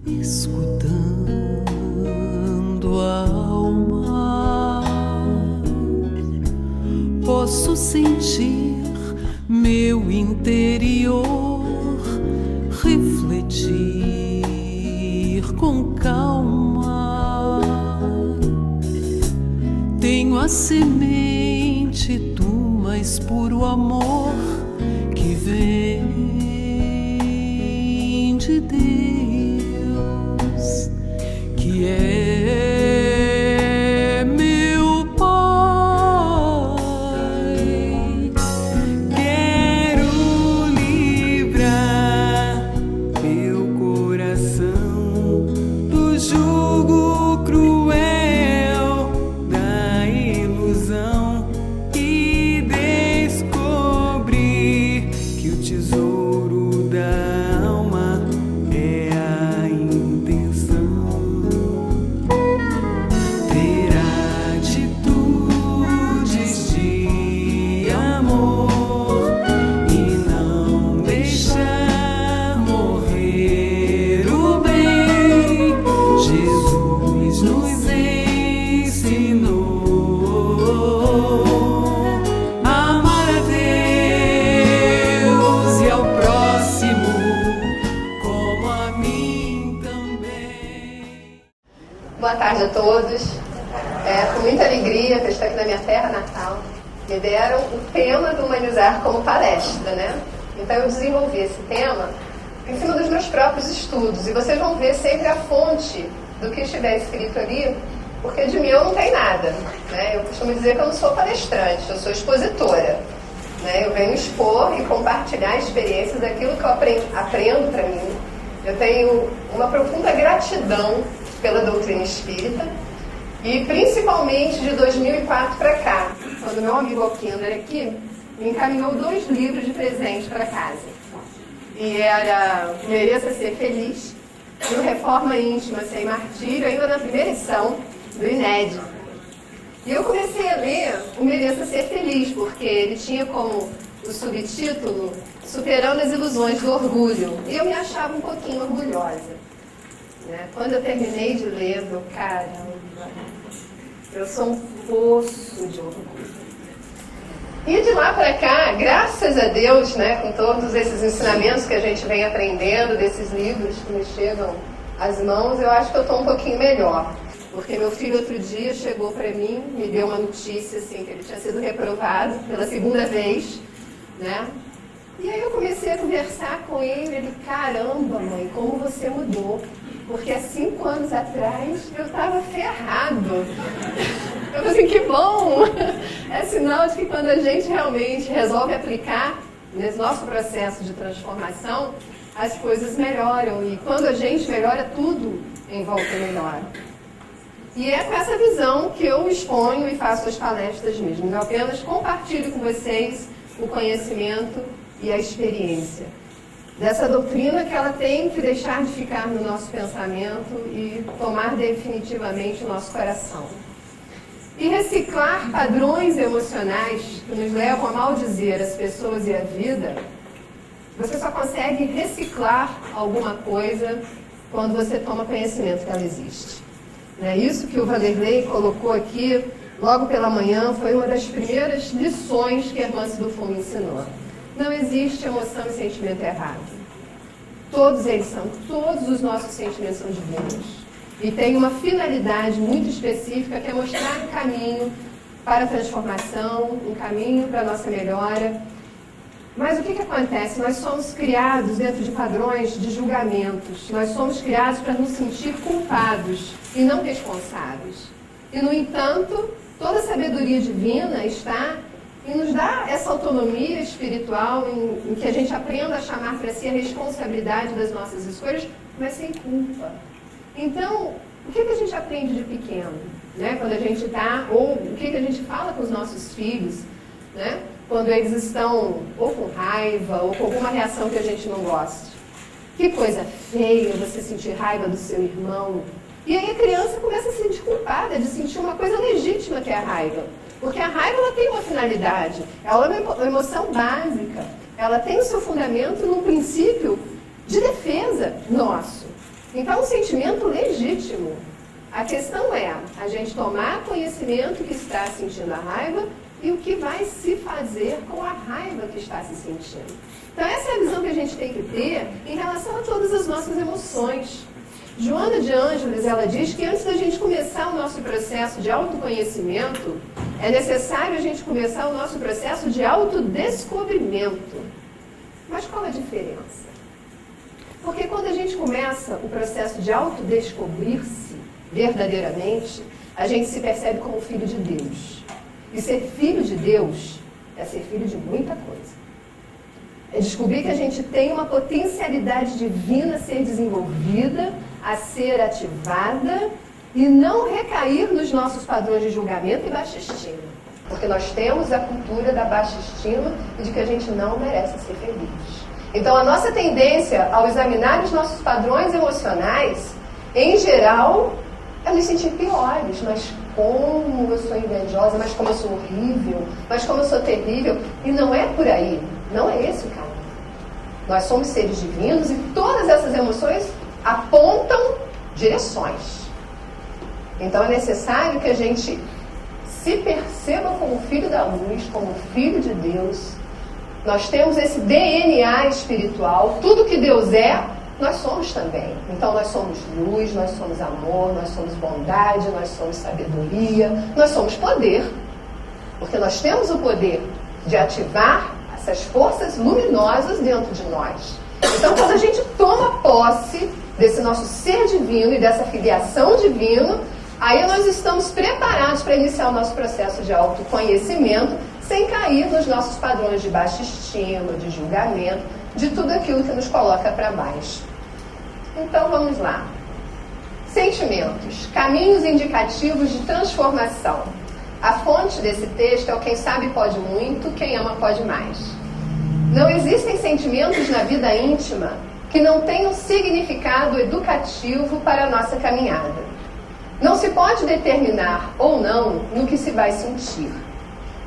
Escutando a alma, posso sentir meu interior refletir com calma. Tenho a semente do mais puro amor que vem de Deus, que é meu Pai. Quero livrar meu coração do jugo cruel da ilusão e descobrir que o tesouro da alma é a intenção. Ter atitudes de amor e não deixar morrer o bem. Jesus nos ensinou a amar a Deus e ao próximo como a mim também. Boa tarde a todos. Com muita alegria que eu estou aqui na minha terra natal. Me deram o tema do Humanizar como palestra, né? Então eu desenvolvi esse tema em cima dos meus próprios estudos. E vocês vão ver sempre a fonte do que estiver escrito ali, porque de mim eu não tem nada, né? Eu costumo dizer que eu não sou palestrante, eu sou expositora, né? Eu venho expor e compartilhar experiências daquilo que eu aprendo para mim. Eu tenho uma profunda gratidão pela doutrina espírita e principalmente de 2004 para cá, quando meu amigo Alquinder aqui me encaminhou 2 livros de presente para casa. E era Mereça Ser Feliz e o Reforma Íntima Sem Martírio, ainda na primeira edição do Inédito. E eu comecei a ler o Mereça Ser Feliz, porque ele tinha como o subtítulo Superando as Ilusões do Orgulho. E eu me achava um pouquinho orgulhosa, né? Quando eu terminei de ler, eu, caramba, eu sou um poço de orgulho. E de lá para cá, graças a Deus, né, com todos esses ensinamentos que a gente vem aprendendo, desses livros que me chegam às mãos, eu acho que eu estou um pouquinho melhor. Porque meu filho outro dia chegou para mim, me deu uma notícia assim, que ele tinha sido reprovado pela 2ª vez, né? E aí eu comecei a conversar com ele, caramba, mãe, como você mudou. Porque há 5 anos atrás eu estava ferrado. Eu falei assim, que bom! É sinal de que quando a gente realmente resolve aplicar nesse nosso processo de transformação, as coisas melhoram. E quando a gente melhora, tudo em volta melhora. E é com essa visão que eu exponho e faço as palestras mesmo. Eu apenas compartilho com vocês o conhecimento e a experiência dessa doutrina que ela tem que deixar de ficar no nosso pensamento e tomar definitivamente o nosso coração. E reciclar padrões emocionais que nos levam a maldizer as pessoas e a vida, você só consegue reciclar alguma coisa quando você toma conhecimento que ela existe. Isso que o Vanderlei colocou aqui logo pela manhã foi uma das primeiras lições que a irmã Sidufo me ensinou. Não existe emoção e sentimento errado. Todos os nossos sentimentos são divinos. E tem uma finalidade muito específica que é mostrar um caminho para a transformação, um caminho para a nossa melhora. Mas o que acontece? Nós somos criados dentro de padrões de julgamentos. Nós somos criados para nos sentir culpados e não responsáveis. E, no entanto, toda a sabedoria divina está em nos dar essa autonomia espiritual, em que a gente aprenda a chamar para si a responsabilidade das nossas escolhas, mas sem culpa. Então, o que a gente aprende de pequeno? Quando a gente está, ou o que a gente fala com os nossos filhos, né? Quando eles estão ou com raiva, ou com alguma reação que a gente não goste. Que coisa feia você sentir raiva do seu irmão. E aí a criança começa a se sentir culpada de sentir uma coisa legítima que é a raiva. Porque a raiva ela tem uma finalidade, ela é uma emoção básica, ela tem o seu fundamento num princípio de defesa nosso. Então, um sentimento legítimo. A questão é a gente tomar conhecimento que está sentindo a raiva e o que vai se fazer com a raiva que está se sentindo. Então, essa é a visão que a gente tem que ter em relação a todas as nossas emoções. Joana de Ângeles, ela diz que antes da gente começar o nosso processo de autoconhecimento, é necessário a gente começar o nosso processo de autodescobrimento. Mas qual a diferença? Porque quando a gente começa o processo de autodescobrir-se verdadeiramente, a gente se percebe como filho de Deus. E ser filho de Deus é ser filho de muita coisa. É descobrir que a gente tem uma potencialidade divina a ser desenvolvida, a ser ativada e não recair nos nossos padrões de julgamento e baixa estima. Porque nós temos a cultura da baixa estima e de que a gente não merece ser feliz. Então, a nossa tendência ao examinar os nossos padrões emocionais, em geral, é nos sentir piores. Mas como eu sou invejosa, mas como eu sou horrível, mas como eu sou terrível. E não é por aí. Não é esse o caminho. Nós somos seres divinos e todas essas emoções apontam direções. Então, é necessário que a gente se perceba como filho da luz, como filho de Deus. Nós temos esse DNA espiritual. Tudo que Deus é, nós somos também. Então, nós somos luz, nós somos amor, nós somos bondade, nós somos sabedoria, nós somos poder. Porque nós temos o poder de ativar essas forças luminosas dentro de nós. Então, quando a gente toma posse desse nosso ser divino e dessa filiação divina, aí nós estamos preparados para iniciar o nosso processo de autoconhecimento sem cair nos nossos padrões de baixa estima, de julgamento, de tudo aquilo que nos coloca para baixo. Então, vamos lá. Sentimentos, caminhos indicativos de transformação. A fonte desse texto é o Quem Sabe Pode Muito, Quem Ama Pode Mais. Não existem sentimentos na vida íntima que não tenham significado educativo para a nossa caminhada. Não se pode determinar ou não no que se vai sentir.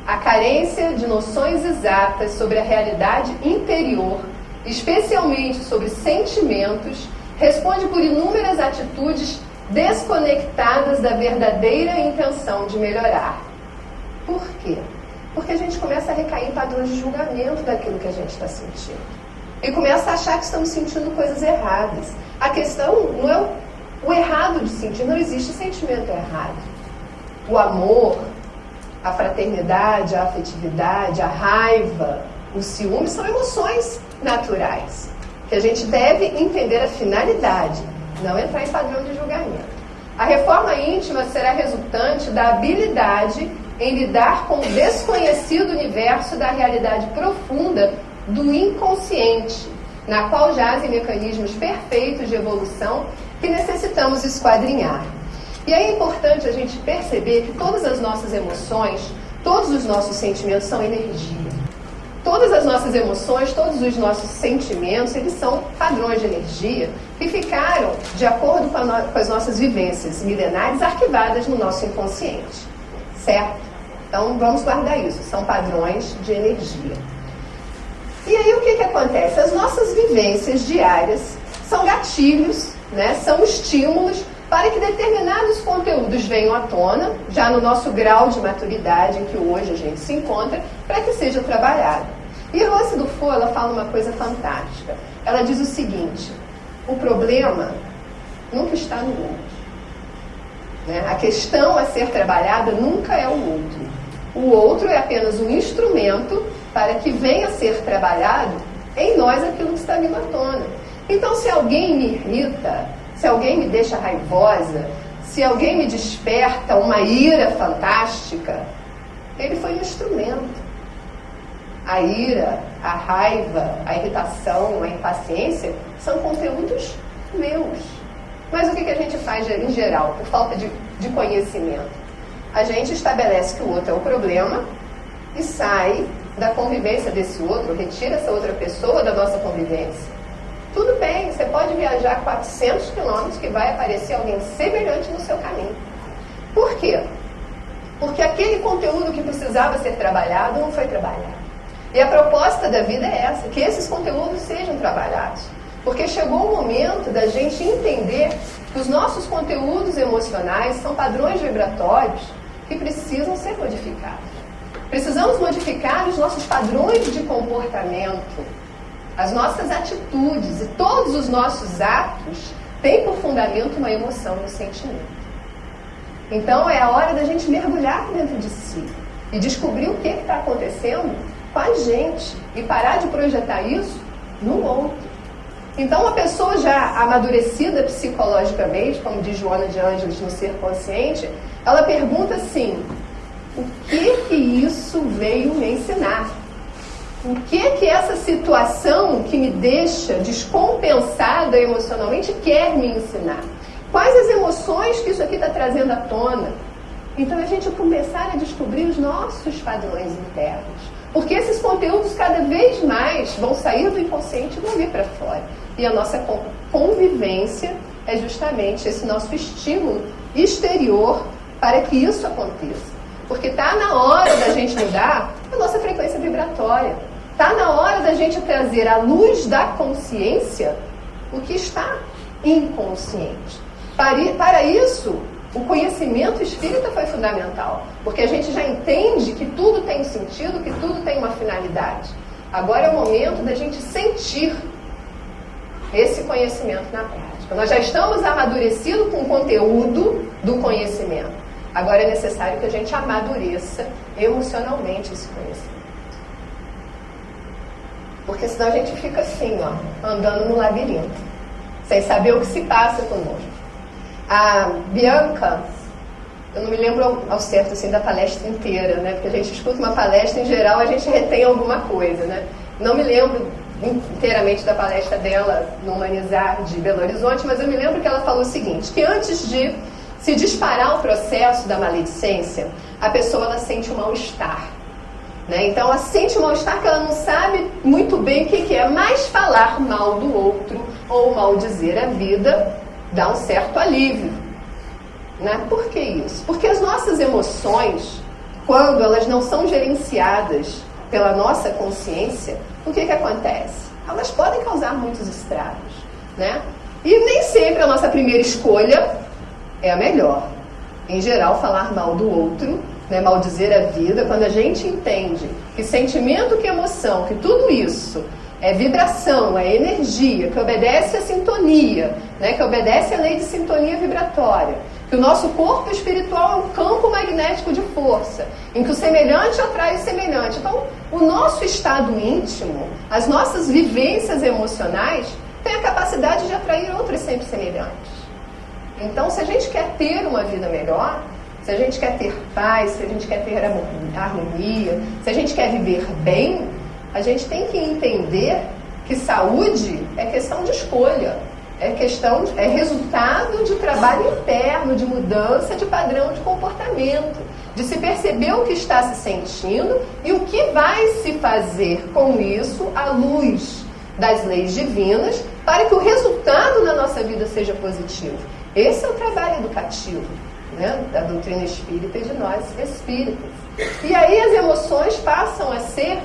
A carência de noções exatas sobre a realidade interior, especialmente sobre sentimentos, responde por inúmeras atitudes desconectadas da verdadeira intenção de melhorar. Por quê? Porque a gente começa a recair em padrões de julgamento daquilo que a gente está sentindo. E começa a achar que estamos sentindo coisas erradas. A questão não é o errado de sentir, não existe sentimento errado. O amor, a fraternidade, a afetividade, a raiva, o ciúme são emoções naturais. Que a gente deve entender a finalidade, não entrar em padrão de julgamento. A reforma íntima será resultante da habilidade em lidar com o desconhecido universo da realidade profunda do inconsciente, na qual jazem mecanismos perfeitos de evolução que necessitamos esquadrinhar. E é importante a gente perceber que todas as nossas emoções, todos os nossos sentimentos são energia. Todas as nossas emoções, todos os nossos sentimentos, eles são padrões de energia que ficaram de acordo com as nossas vivências milenares arquivadas no nosso inconsciente. Certo? Então, vamos guardar isso. São padrões de energia. E aí, o que acontece? As nossas vivências diárias são gatilhos, né? São estímulos para que determinados conteúdos venham à tona, já no nosso grau de maturidade em que hoje a gente se encontra, para que seja trabalhado. E a Rose Dufour, ela fala uma coisa fantástica. Ela diz o seguinte: o problema nunca está no outro. Né? A questão a ser trabalhada nunca é o outro. O outro é apenas um instrumento para que venha a ser trabalhado em nós aquilo que está vindo à tona. Então, se alguém me irrita, se alguém me deixa raivosa, se alguém me desperta uma ira fantástica, ele foi um instrumento. A ira, a raiva, a irritação, a impaciência são conteúdos meus. Mas o que a gente faz em geral, por falta de conhecimento? A gente estabelece que o outro é o problema e sai da convivência desse outro, retira essa outra pessoa da nossa convivência. Tudo bem, você pode viajar 400 quilômetros que vai aparecer alguém semelhante no seu caminho. Por quê? Porque aquele conteúdo que precisava ser trabalhado não foi trabalhado. E a proposta da vida é essa, que esses conteúdos sejam trabalhados. Porque chegou o momento da gente entender que os nossos conteúdos emocionais são padrões vibratórios que precisam ser modificados. Precisamos modificar os nossos padrões de comportamento, as nossas atitudes, e todos os nossos atos têm por fundamento uma emoção e um sentimento. Então é a hora da gente mergulhar dentro de si e descobrir o que está acontecendo com a gente e parar de projetar isso no outro. Então uma pessoa já amadurecida psicologicamente, como diz Joana de Ângeles no Ser Consciente, ela pergunta assim: o que isso veio me ensinar? O que essa situação que me deixa descompensada emocionalmente quer me ensinar? Quais as emoções que isso aqui está trazendo à tona? Então a gente começar a descobrir os nossos padrões internos. Porque esses conteúdos cada vez mais vão sair do inconsciente e vão vir para fora. E a nossa convivência é justamente esse nosso estímulo exterior para que isso aconteça. Porque está na hora da gente mudar a nossa frequência vibratória. Está na hora da gente trazer à luz da consciência o que está inconsciente. Para isso, o conhecimento espírita foi fundamental. Porque a gente já entende que tudo tem um sentido, que tudo tem uma finalidade. Agora é o momento da gente sentir esse conhecimento na prática. Nós já estamos amadurecidos com o conteúdo do conhecimento. Agora é necessário que a gente amadureça emocionalmente esse conhecimento. Porque senão a gente fica assim, ó, andando no labirinto, sem saber o que se passa conosco. A Bianca, eu não me lembro ao certo assim, da palestra inteira, né? Porque a gente escuta uma palestra, em geral a gente retém alguma coisa, né? Não me lembro inteiramente da palestra dela no Humanizar de Belo Horizonte, mas eu me lembro que ela falou o seguinte, que antes de se disparar o processo da maledicência, a pessoa ela sente um mal-estar. Né? Então ela sente um mal-estar que ela não sabe muito bem o que é, mas falar mal do outro ou maldizer a vida dá um certo alívio. Né? Por que isso? Porque as nossas emoções, quando elas não são gerenciadas pela nossa consciência, o que acontece? Elas podem causar muitos estragos. Né? E nem sempre a nossa primeira escolha é a melhor. Em geral, falar mal do outro, né, maldizer a vida, quando a gente entende que sentimento, que emoção, que tudo isso é vibração, é energia, que obedece à sintonia, né, que obedece à lei de sintonia vibratória, que o nosso corpo espiritual é um campo magnético de força, em que o semelhante atrai o semelhante. Então, o nosso estado íntimo, as nossas vivências emocionais, têm a capacidade de atrair outros sempre semelhantes. Então, se a gente quer ter uma vida melhor, se a gente quer ter paz, se a gente quer ter harmonia, se a gente quer viver bem, a gente tem que entender que saúde é questão de escolha, é resultado de trabalho interno, de mudança de padrão de comportamento, de se perceber o que está se sentindo e o que vai se fazer com isso à luz das leis divinas para que o resultado na nossa vida seja positivo. Esse é o trabalho educativo, né, da doutrina espírita e de nós espíritas. E aí as emoções passam a ser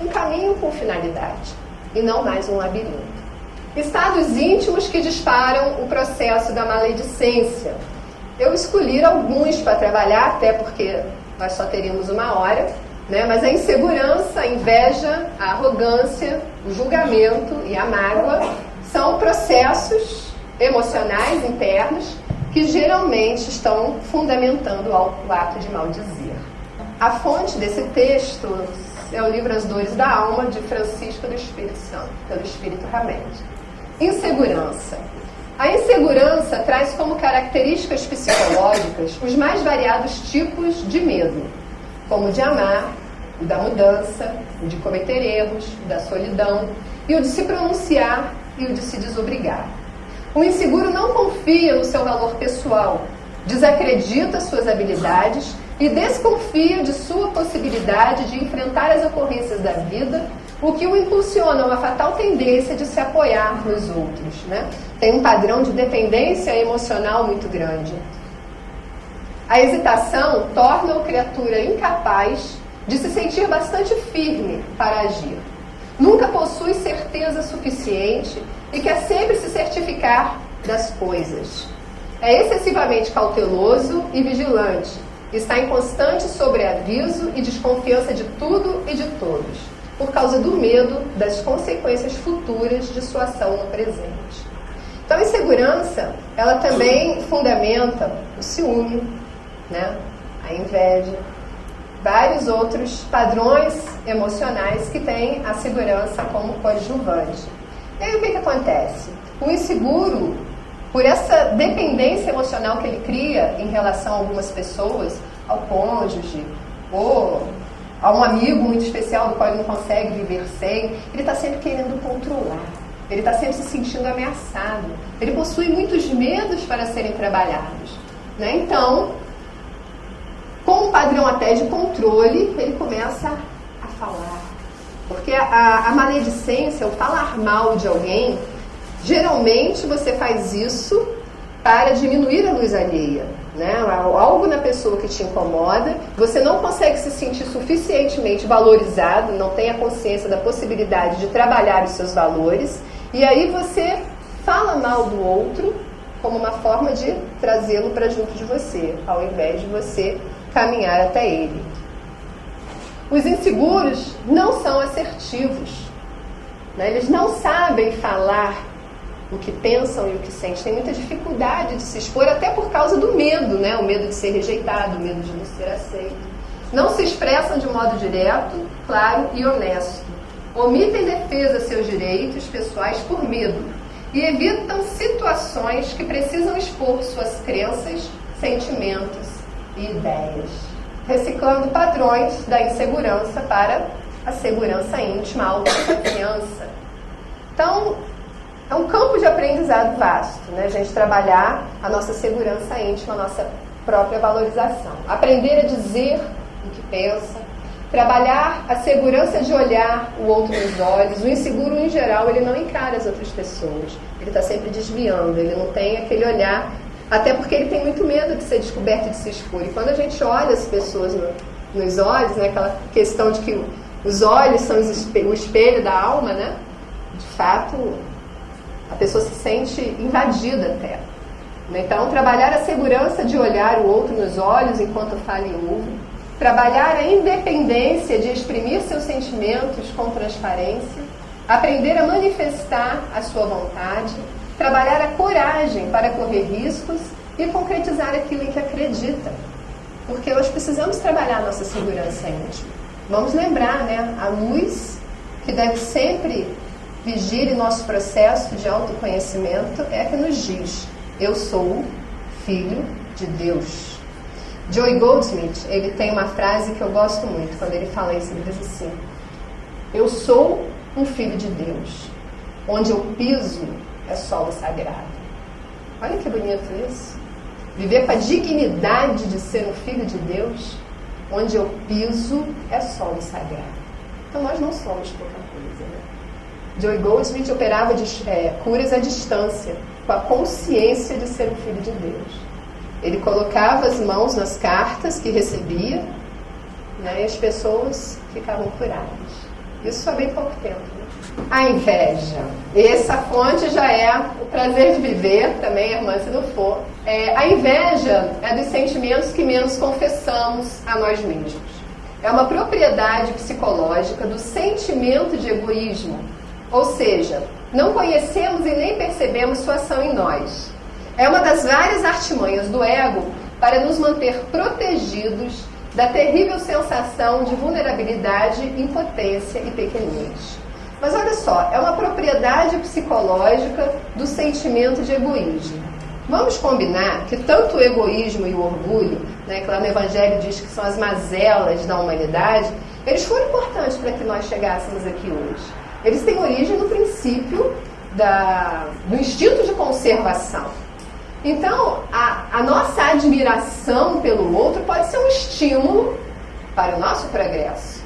um caminho com finalidade e não mais um labirinto. Estados íntimos que disparam o processo da maledicência. Eu escolhi alguns para trabalhar, até porque nós só teríamos uma hora, né? Mas a insegurança, a inveja, a arrogância, o julgamento e a mágoa são processos emocionais internos que geralmente estão fundamentando o ato de maldizer. A fonte desse texto é o livro As Dores da Alma, de Francisco do Espírito Santo, pelo Espírito Ramede. Insegurança. A insegurança traz como características psicológicas os mais variados tipos de medo, como o de amar, o da mudança, o de cometer erros, o da solidão, e o de se pronunciar e o de se desobrigar. O inseguro não confia no seu valor pessoal, desacredita suas habilidades e desconfia de sua possibilidade de enfrentar as ocorrências da vida, o que o impulsiona a uma fatal tendência de se apoiar nos outros. Né? Tem um padrão de dependência emocional muito grande. A hesitação torna a criatura incapaz de se sentir bastante firme para agir. nunca possui certeza suficiente e quer sempre se certificar das coisas. É excessivamente cauteloso e vigilante. Está em constante sobreaviso e desconfiança de tudo e de todos, por causa do medo das consequências futuras de sua ação no presente. Então, a insegurança, ela também fundamenta o ciúme, né? A inveja, vários outros padrões emocionais que têm a segurança como coadjuvante. E aí o que acontece? O inseguro, por essa dependência emocional que ele cria em relação a algumas pessoas, ao cônjuge, ou a um amigo muito especial do qual ele não consegue viver sem, ele está sempre querendo controlar, ele está sempre se sentindo ameaçado, ele possui muitos medos para serem trabalhados, né? Então, com um padrão até de controle, ele começa a falar. Porque a maledicência, o falar mal de alguém, geralmente você faz isso para diminuir a luz alheia, né? Algo na pessoa que te incomoda, você não consegue se sentir suficientemente valorizado, não tem a consciência da possibilidade de trabalhar os seus valores, e aí você fala mal do outro como uma forma de trazê-lo para junto de você, ao invés de você caminhar até ele. Os inseguros não são assertivos, né? Eles não sabem falar o que pensam e o que sentem, tem muita dificuldade de se expor, até por causa do medo, né? O medo de ser rejeitado, o medo de não ser aceito. Não se expressam de modo direto, claro e honesto. Omitem defesa a seus direitos pessoais por medo e evitam situações que precisam expor suas crenças, sentimentos e ideias, reciclando padrões da insegurança para a segurança íntima, a autoconfiança. Então, é um campo de aprendizado vasto, né? A gente trabalhar a nossa segurança íntima, a nossa própria valorização. Aprender a dizer o que pensa, trabalhar a segurança de olhar o outro nos olhos. O inseguro, em geral, ele não encara as outras pessoas. Ele está sempre desviando, ele não tem aquele olhar, até porque ele tem muito medo de ser descoberto e de se expor. E quando a gente olha as pessoas nos olhos, né, aquela questão de que os olhos são o espelho da alma, né? De fato, a pessoa se sente invadida até. Então, trabalhar a segurança de olhar o outro nos olhos enquanto fala e ouve. Trabalhar a independência de exprimir seus sentimentos com transparência. Aprender a manifestar a sua vontade. Trabalhar a coragem para correr riscos e concretizar aquilo em que acredita. Porque nós precisamos trabalhar a nossa segurança íntima. Vamos lembrar, né? A luz que deve sempre vigir em nosso processo de autoconhecimento é a que nos diz: eu sou filho de Deus. Joy Goldsmith, ele tem uma frase que eu gosto muito, quando ele fala isso, ele diz assim: eu sou um filho de Deus, onde eu piso é solo sagrado. Olha que bonito isso. Viver com a dignidade de ser um filho de Deus, onde eu piso é solo sagrado. Então nós não somos pouca coisa, né? Joy Goldsmith operava curas à distância, com a consciência de ser um filho de Deus. Ele colocava as mãos nas cartas que recebia, né, e as pessoas ficavam curadas. Isso há bem pouco tempo. Né? A inveja. Essa fonte já é o prazer de viver, também, irmã, se não for. A inveja é dos sentimentos que menos confessamos a nós mesmos. É uma propriedade psicológica do sentimento de egoísmo. Ou seja, não conhecemos e nem percebemos sua ação em nós. É uma das várias artimanhas do ego para nos manter protegidos da terrível sensação de vulnerabilidade, impotência e pequenez. Mas olha só, é uma propriedade psicológica do sentimento de egoísmo. Vamos combinar que tanto o egoísmo e o orgulho, né, que lá no Evangelho diz que são as mazelas da humanidade, eles foram importantes para que nós chegássemos aqui hoje. Eles têm origem no princípio do instinto de conservação. Então, a nossa admiração pelo outro pode ser um estímulo para o nosso progresso.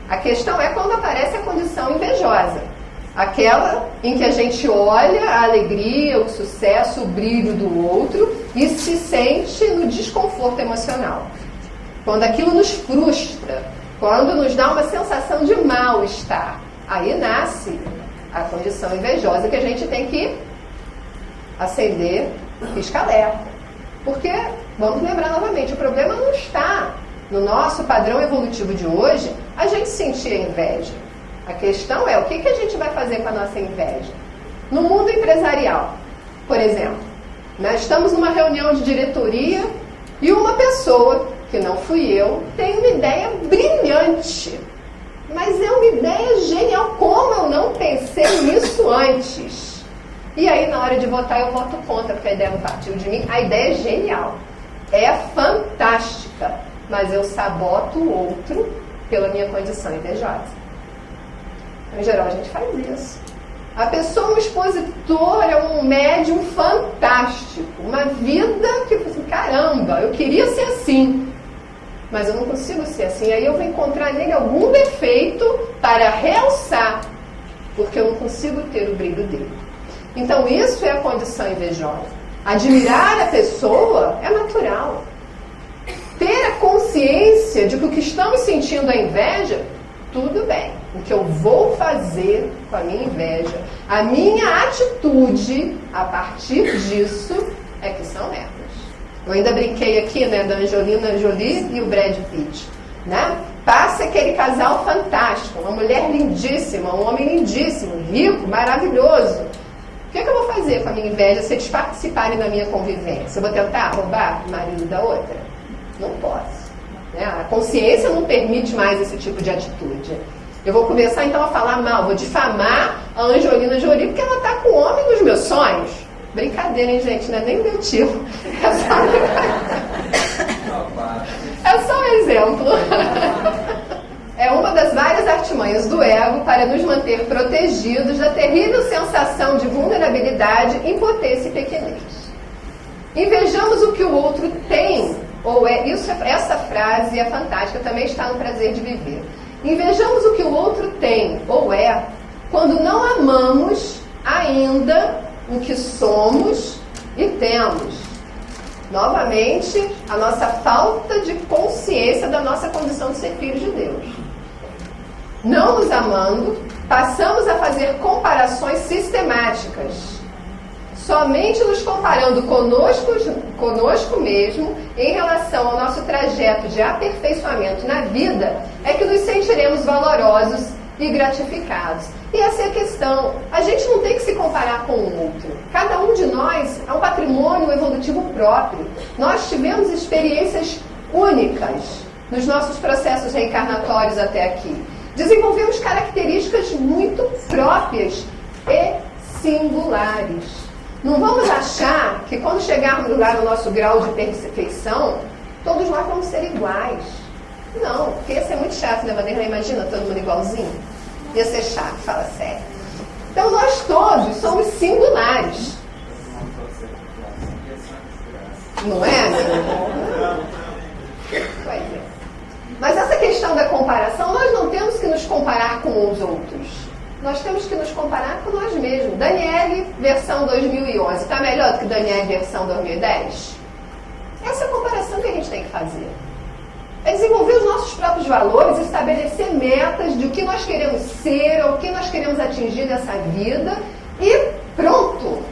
A questão é quando aparece a condição invejosa. Aquela em que a gente olha a alegria, o sucesso, o brilho do outro e se sente no desconforto emocional. Quando aquilo nos frustra, quando nos dá uma sensação de mal-estar. Aí nasce a condição invejosa que a gente tem que acender pisca-alerta. Porque, vamos lembrar novamente, o problema não está no nosso padrão evolutivo de hoje a gente sentir a inveja. A questão é o que a gente vai fazer com a nossa inveja. No mundo empresarial, por exemplo, nós estamos numa reunião de diretoria e uma pessoa, que não fui eu, tem uma ideia brilhante. Mas é uma ideia genial. Como eu não pensei nisso antes? E aí, na hora de votar, eu voto contra, porque a ideia não partiu de mim. A ideia é genial. É fantástica. Mas eu saboto o outro pela minha condição invejosa. Em geral, a gente faz isso. A pessoa é um expositor, é um médium fantástico. Uma vida que, assim, caramba, eu queria ser assim. Mas eu não consigo ser assim. Aí eu vou encontrar nele algum defeito para realçar, porque eu não consigo ter o brilho dele. Então isso é a condição invejosa. Admirar a pessoa é natural. Ter a consciência de que o que estamos sentindo é inveja, tudo bem. O que eu vou fazer com a minha inveja, a minha atitude a partir disso é que são metas. Eu ainda brinquei aqui, né, da Angelina Jolie e o Brad Pitt, né? Passa aquele casal fantástico, uma mulher lindíssima, um homem lindíssimo, rico, maravilhoso. O que eu vou fazer com a minha inveja se eles participarem da minha convivência? Eu vou tentar roubar o marido da outra? Não posso. Né? A consciência não permite mais esse tipo de atitude. Eu vou começar então a falar mal, vou difamar a Angelina Jolie porque ela está com o homem dos meus sonhos. Brincadeira, hein, gente? Não é nem o meu tipo. É só um exemplo. É uma das várias artimanhas do ego para nos manter protegidos da terrível sensação de vulnerabilidade, impotência e pequenez. Invejamos o que o outro tem, ou é, essa frase é fantástica, também está no Prazer de Viver. Invejamos o que o outro tem, ou é, quando não amamos ainda o que somos e temos. Novamente, a nossa falta de consciência da nossa condição de ser filhos de Deus. Não nos amando, passamos a fazer comparações sistemáticas. Somente nos comparando conosco mesmo, em relação ao nosso trajeto de aperfeiçoamento na vida, é que nos sentiremos valorosos e gratificados. E essa é a questão. A gente não tem que se comparar com o outro. Cada um de nós é um patrimônio evolutivo próprio. Nós tivemos experiências únicas nos nossos processos reencarnatórios até aqui. Desenvolvemos características muito próprias e singulares. Não vamos achar que quando chegarmos lá no nosso grau de perfeição, todos nós vamos ser iguais. Não, porque ia ser muito chato, né, Vanderlei? Imagina todo mundo igualzinho. Ia ser chato, fala sério. Então nós todos somos singulares. Não é, amigo? Pois é. Mas essa questão da comparação, nós não temos que nos comparar com os outros. Nós temos que nos comparar com nós mesmos. Daniele, versão 2011, está melhor do que Daniele, versão 2010? Essa é a comparação que a gente tem que fazer. É desenvolver os nossos próprios valores, estabelecer metas de o que nós queremos ser, ou o que nós queremos atingir nessa vida, e pronto.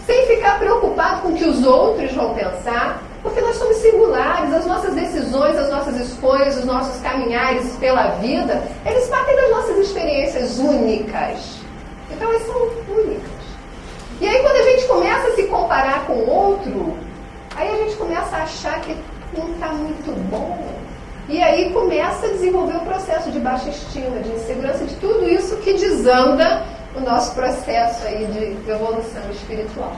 Sem ficar preocupado com o que os outros vão pensar, porque nós somos singulares, as nossas decisões, as nossas escolhas, os nossos caminhares pela vida, eles partem das nossas experiências únicas. Então, elas são únicas. E aí, quando a gente começa a se comparar com o outro, aí a gente começa a achar que não está muito bom. E aí começa a desenvolver o processo de baixa estima, de insegurança, de tudo isso que desanda o nosso processo aí de evolução espiritual.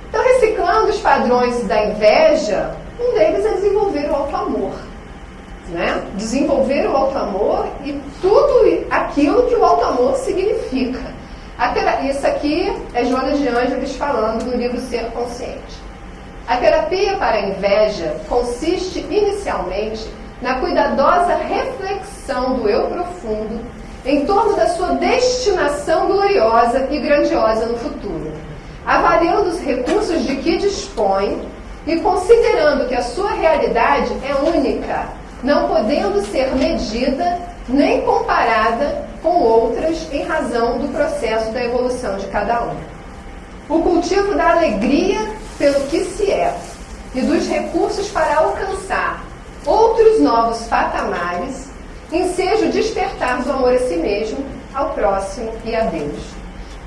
Então, reciclando os padrões da inveja, um deles é desenvolver o auto-amor. Né? Desenvolver o auto-amor e tudo aquilo que o auto-amor significa. Isso aqui é Joana de Ângeles falando no livro Ser Consciente. A terapia para a inveja consiste inicialmente na cuidadosa reflexão do eu profundo em torno da sua destinação gloriosa e grandiosa no futuro, avaliando os recursos de que dispõe e considerando que a sua realidade é única, não podendo ser medida nem comparada com outras em razão do processo da evolução de cada um. O cultivo da alegria pelo que se é e dos recursos para alcançar outros novos patamares enseja o despertar do amor a si mesmo, ao próximo e a Deus,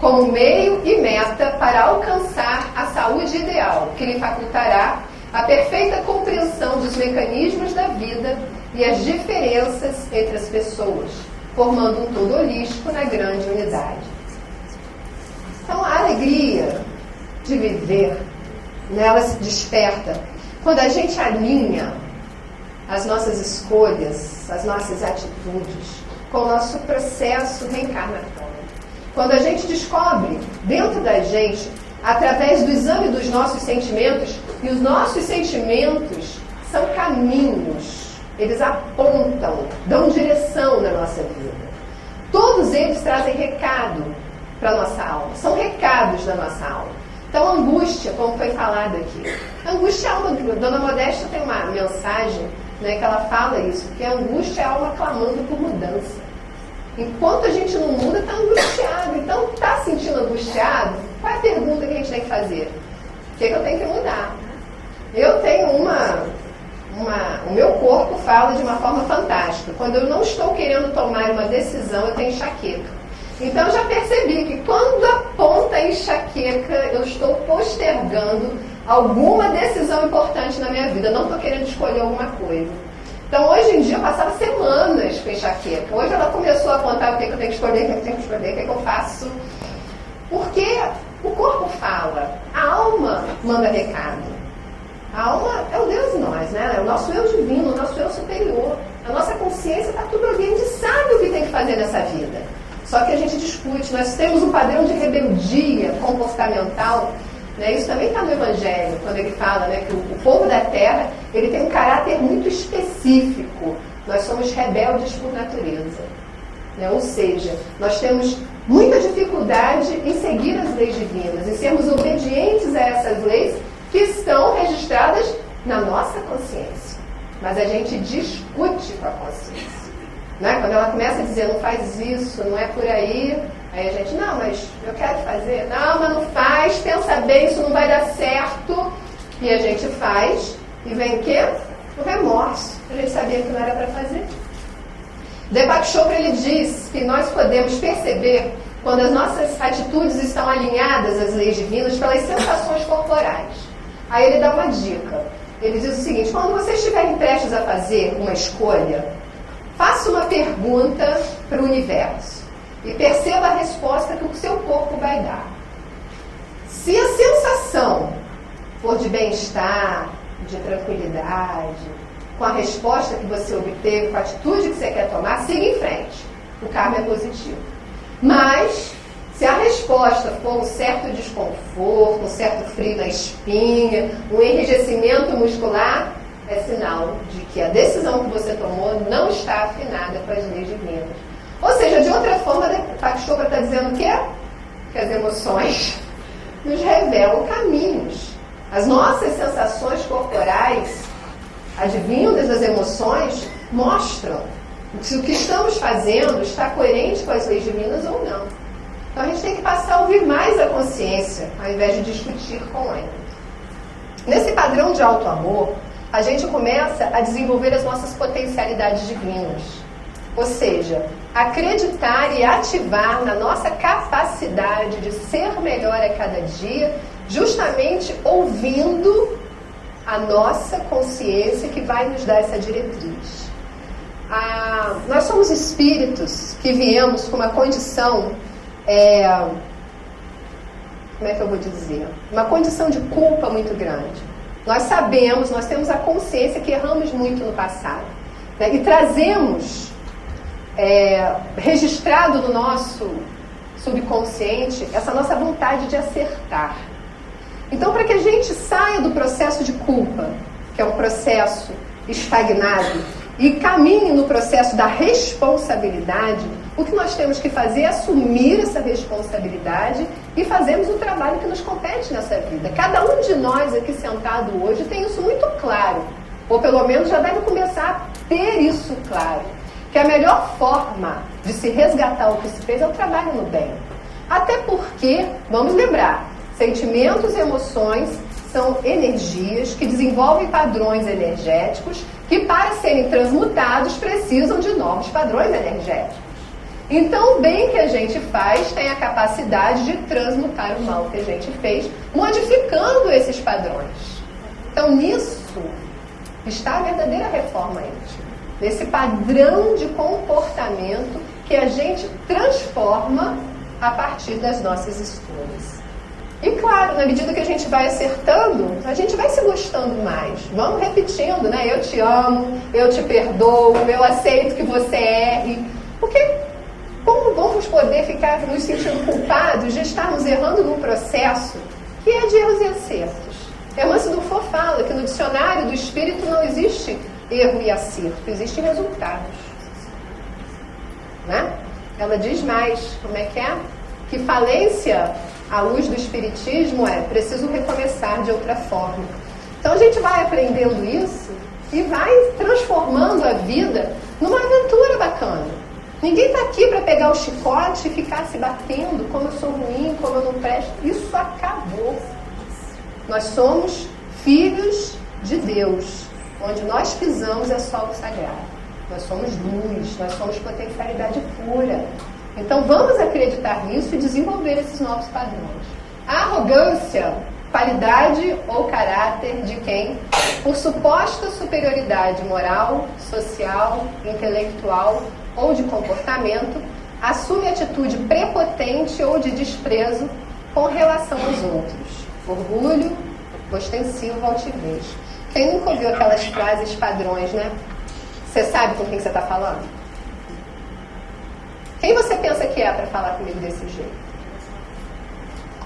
como meio e meta para alcançar a saúde ideal, que lhe facultará a perfeita compreensão dos mecanismos da vida e as diferenças entre as pessoas, formando um todo holístico na grande unidade. Então, a alegria de viver, né, ela se desperta quando a gente alinha as nossas escolhas, as nossas atitudes com o nosso processo reencarnatório. Quando a gente descobre dentro da gente, através do exame dos nossos sentimentos, e os nossos sentimentos são caminhos, eles apontam, dão direção na nossa vida. Todos eles trazem recado para a nossa alma, são recados da nossa alma. Então, a angústia, como foi falado aqui, a angústia é alma. Dona Modesta tem uma mensagem, né, que ela fala isso, que a angústia é a alma clamando por mudança. Enquanto a gente não muda, está angustiado. Então, está sentindo angustiado? Qual é a pergunta que a gente tem que fazer? O que eu tenho que mudar? Eu tenho o meu corpo fala de uma forma fantástica. Quando eu não estou querendo tomar uma decisão, eu tenho enxaqueca. Então, eu já percebi que quando aponta a enxaqueca, eu estou postergando alguma decisão importante na minha vida. Eu não estou querendo escolher alguma coisa. Então, hoje em dia, eu passava semanas com enxaqueca. Hoje ela começou a apontar o que eu tenho que escolher, o que eu tenho que escolher, o que eu faço. Porque o corpo fala, a alma manda recado. A alma é o Deus em nós, né? É o nosso eu divino, o nosso eu superior. A nossa consciência está tudo ali, a gente sabe o que tem que fazer nessa vida. Só que a gente discute, nós temos um padrão de rebeldia comportamental, né? Isso também está no Evangelho, quando ele fala, né, que o povo da terra ele tem um caráter muito específico. Nós somos rebeldes por natureza, né? Ou seja, nós temos muita dificuldade em seguir as leis divinas, em sermos obedientes a essas leis que estão registradas na nossa consciência. Mas a gente discute com a consciência. Né? Quando ela começa a dizer, não faz isso, não é por aí a gente, não, mas eu quero fazer. Não, mas não faz, pensa bem, isso não vai dar certo. E a gente faz, e vem o quê? O remorso. A gente sabia que não era para fazer. Deepak Chopra, ele diz que nós podemos perceber quando as nossas atitudes estão alinhadas às leis divinas pelas sensações corporais. Aí ele dá uma dica. Ele diz o seguinte, quando você estiver prestes a fazer uma escolha, faça uma pergunta para o universo e perceba a resposta que o seu corpo vai dar. Se a sensação for de bem-estar, de tranquilidade, com a resposta que você obteve, com a atitude que você quer tomar, siga em frente. O karma é positivo. Mas, se a resposta for um certo desconforto, um certo frio na espinha, um enrijecimento muscular, é sinal de que a decisão que você tomou não está afinada com as leis divinas. Ou seja, de outra forma, Deepak Chopra está dizendo o quê? Que as emoções nos revelam caminhos. As nossas sensações corporais, advindas das emoções, mostram se o que estamos fazendo está coerente com as leis divinas ou não. Então a gente tem que passar a ouvir mais a consciência, ao invés de discutir com ela. Nesse padrão de auto-amor, a gente começa a desenvolver as nossas potencialidades divinas. Ou seja, acreditar e ativar na nossa capacidade de ser melhor a cada dia, justamente ouvindo a nossa consciência que vai nos dar essa diretriz. Nós somos espíritos que viemos com uma condição, como é que eu vou dizer? Uma condição de culpa muito grande. Nós sabemos, nós temos a consciência que erramos muito no passado, né? E trazemos registrado no nosso subconsciente essa nossa vontade de acertar. Então, para que a gente saia do processo de culpa, que é um processo estagnado, e caminhe no processo da responsabilidade, o que nós temos que fazer é assumir essa responsabilidade e fazermos o trabalho que nos compete nessa vida. Cada um de nós aqui sentado hoje tem isso muito claro, ou pelo menos já deve começar a ter isso claro. que a melhor forma de se resgatar o que se fez é o trabalho no bem. Até porque, vamos lembrar, sentimentos e emoções são energias que desenvolvem padrões energéticos que, para serem transmutados, precisam de novos padrões energéticos. Então, o bem que a gente faz tem a capacidade de transmutar o mal que a gente fez, modificando esses padrões. Então, nisso está a verdadeira reforma íntima. Nesse padrão de comportamento que a gente transforma a partir das nossas escolhas. E claro, na medida que a gente vai acertando, a gente vai se gostando mais. Vamos repetindo, né? Eu te amo, eu te perdoo, eu aceito que você erre. Porque como vamos poder ficar nos sentindo culpados de estarmos errando num processo que é de erros e acertos? Hermance Dufour fala que no dicionário do espírito não existe erro e acerto, existem resultados. Né? Ela diz mais, como é? Que falência à luz do espiritismo é preciso recomeçar de outra forma. Então a gente vai aprendendo isso e vai transformando a vida numa aventura bacana. Ninguém está aqui para pegar o chicote e ficar se batendo, como eu sou ruim, como eu não presto. Isso acabou. Nós somos filhos de Deus. Onde nós pisamos é solo sagrado. Nós somos luz, nós somos potencialidade pura. Então vamos acreditar nisso e desenvolver esses novos padrões. A arrogância, qualidade ou caráter de quem, por suposta superioridade moral, social, intelectual ou de comportamento, assume atitude prepotente ou de desprezo com relação aos outros. Orgulho, ostensivo, altivez. Quem nunca ouviu aquelas frases padrões, né? Você sabe com quem você está falando? Quem você pensa que é para falar comigo desse jeito?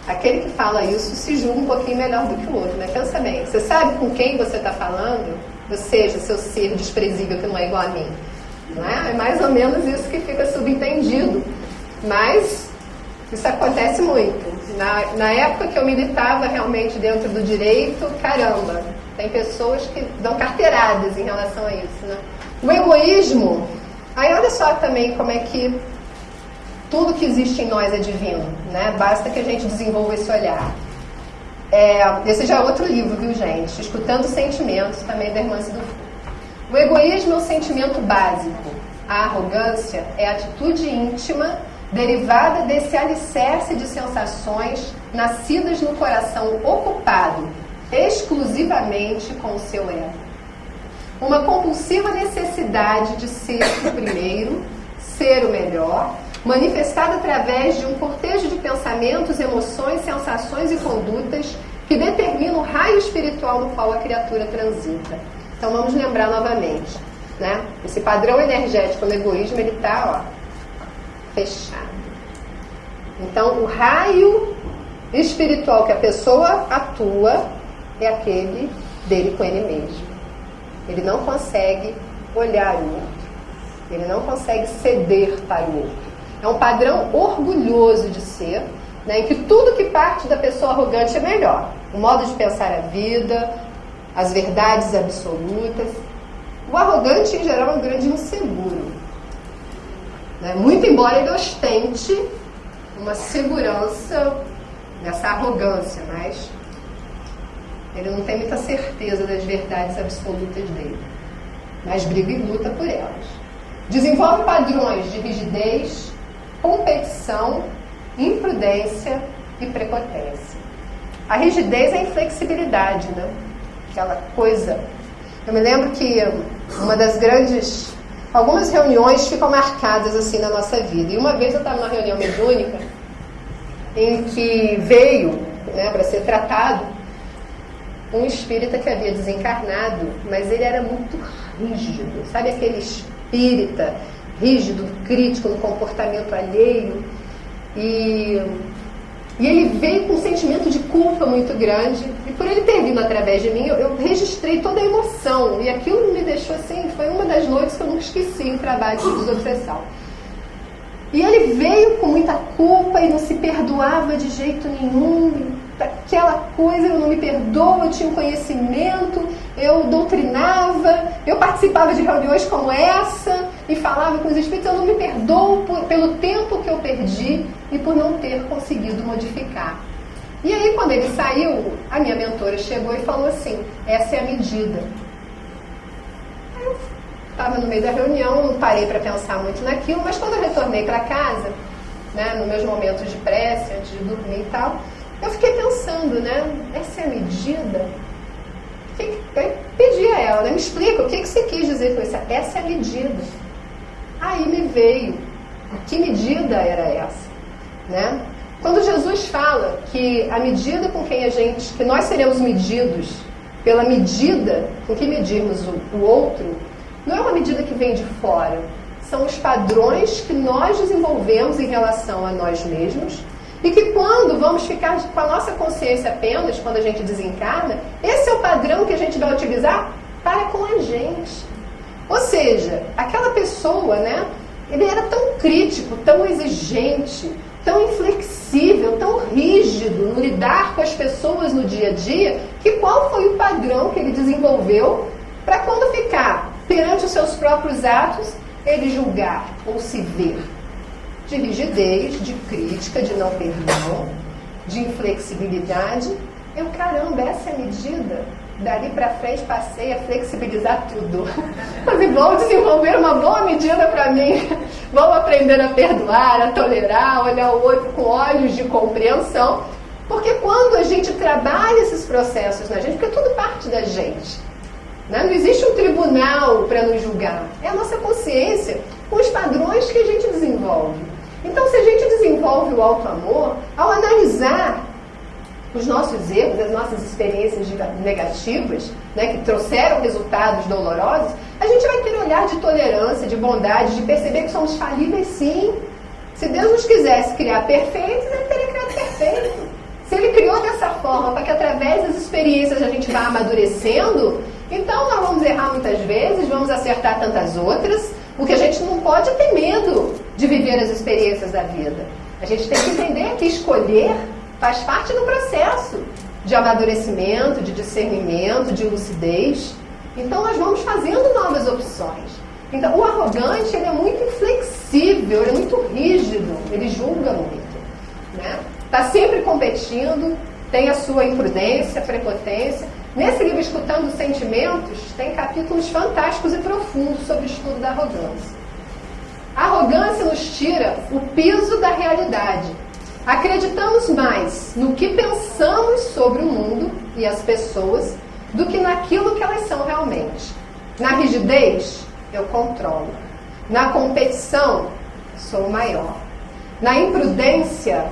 Aquele que fala isso se julga um pouquinho melhor do que o outro, né? Pensa bem. Você sabe com quem você está falando? Ou seja, seu ser desprezível que não é igual a mim. Não é? É mais ou menos isso que fica subentendido. Mas isso acontece muito. Na época que eu militava realmente dentro do direito, caramba, tem pessoas que dão carteiradas em relação a isso, né? O egoísmo, aí olha só também como é que tudo que existe em nós é divino, né? Basta que a gente desenvolva esse olhar. Esse já é outro livro, viu, gente? Escutando Sentimentos, também da Hermance Dufour. O egoísmo é o sentimento básico. A arrogância é a atitude íntima derivada desse alicerce de sensações nascidas no coração ocupado exclusivamente com o seu ego. Uma compulsiva necessidade de ser o primeiro, ser o melhor, manifestada através de um cortejo de pensamentos, emoções, sensações e condutas que determinam o raio espiritual no qual a criatura transita. Então vamos lembrar novamente, né? Esse padrão energético no egoísmo, ele está fechado. Então o raio espiritual que a pessoa atua é aquele dele com ele mesmo. Ele não consegue olhar o outro. Ele não consegue ceder para o outro. É um padrão orgulhoso de ser, né, em que tudo que parte da pessoa arrogante é melhor. O modo de pensar a vida, as verdades absolutas. O arrogante, em geral, é um grande inseguro. Né? Muito embora ele ostente uma segurança nessa arrogância, mas ele não tem muita certeza das verdades absolutas dele. Mas briga e luta por elas. Desenvolve padrões de rigidez, competição, imprudência e prepotência. A rigidez é a inflexibilidade, né? Aquela coisa. Eu me lembro que algumas reuniões ficam marcadas assim na nossa vida. E uma vez eu estava numa reunião mediúnica em que veio, né, para ser tratado um espírita que havia desencarnado, mas ele era muito rígido. Sabe aquele espírita rígido, crítico no comportamento alheio? E ele veio com um sentimento de culpa muito grande. E por ele ter vindo através de mim, eu registrei toda a emoção. E aquilo me deixou assim, foi uma das noites que eu nunca esqueci em trabalho de desobsessão. E ele veio com muita culpa e não se perdoava de jeito nenhum. Aquela coisa, eu não me perdoo, eu tinha um conhecimento, eu doutrinava, eu participava de reuniões como essa, e falava com os espíritos: eu não me perdoo pelo tempo que eu perdi e por não ter conseguido modificar. E aí, quando ele saiu, a minha mentora chegou e falou assim: essa é a medida. Eu estava no meio da reunião, não parei para pensar muito naquilo, mas quando eu retornei para casa, né, nos meus momentos de prece, antes de dormir e tal, eu fiquei pensando, né, essa é a medida? Eu pedi a ela, né, me explica o que você quis dizer com isso. Essa é a medida. Aí me veio, que medida era essa? Né? Quando Jesus fala que a medida com que nós seremos medidos, pela medida com que medirmos o outro, não é uma medida que vem de fora. São os padrões que nós desenvolvemos em relação a nós mesmos e que quando vamos ficar com a nossa consciência apenas, quando a gente desencarna, esse é o padrão que a gente vai utilizar para com a gente. Ou seja, aquela pessoa, né, ele era tão crítico, tão exigente, tão inflexível, tão rígido no lidar com as pessoas no dia a dia, que qual foi o padrão que ele desenvolveu para quando ficar perante os seus próprios atos, ele julgar ou se ver de rigidez, de crítica, de não perdão, de inflexibilidade. Eu, caramba, essa é a medida? Dali para frente passei a flexibilizar tudo. Mas vou desenvolver uma boa medida para mim. Vou aprender a perdoar, a tolerar, a olhar o outro com olhos de compreensão. Porque quando a gente trabalha esses processos na gente, porque tudo parte da gente, né? Não existe um tribunal para nos julgar. É a nossa consciência com os padrões que a gente desenvolve. Então, se a gente desenvolve o auto-amor, ao analisar os nossos erros, as nossas experiências negativas, né, que trouxeram resultados dolorosos, a gente vai ter um olhar de tolerância, de bondade, de perceber que somos falíveis sim. Se Deus nos quisesse criar perfeitos, Ele teria criado perfeito. Se Ele criou dessa forma, para que através das experiências a gente vá amadurecendo, então nós vamos errar muitas vezes, vamos acertar tantas outras, porque a gente não pode ter medo de viver as experiências da vida. A gente tem que entender que escolher faz parte do processo de amadurecimento, de discernimento, de lucidez. Então nós vamos fazendo novas opções. Então o arrogante, ele é muito inflexível, ele é muito rígido, ele julga muito, né? Está sempre competindo, tem a sua imprudência, prepotência. Nesse livro Escutando Sentimentos, tem capítulos fantásticos e profundos sobre o estudo da arrogância. A arrogância nos tira o piso da realidade. Acreditamos mais no que pensamos sobre o mundo e as pessoas do que naquilo que elas são realmente. Na rigidez, eu controlo. Na competição, sou maior. Na imprudência,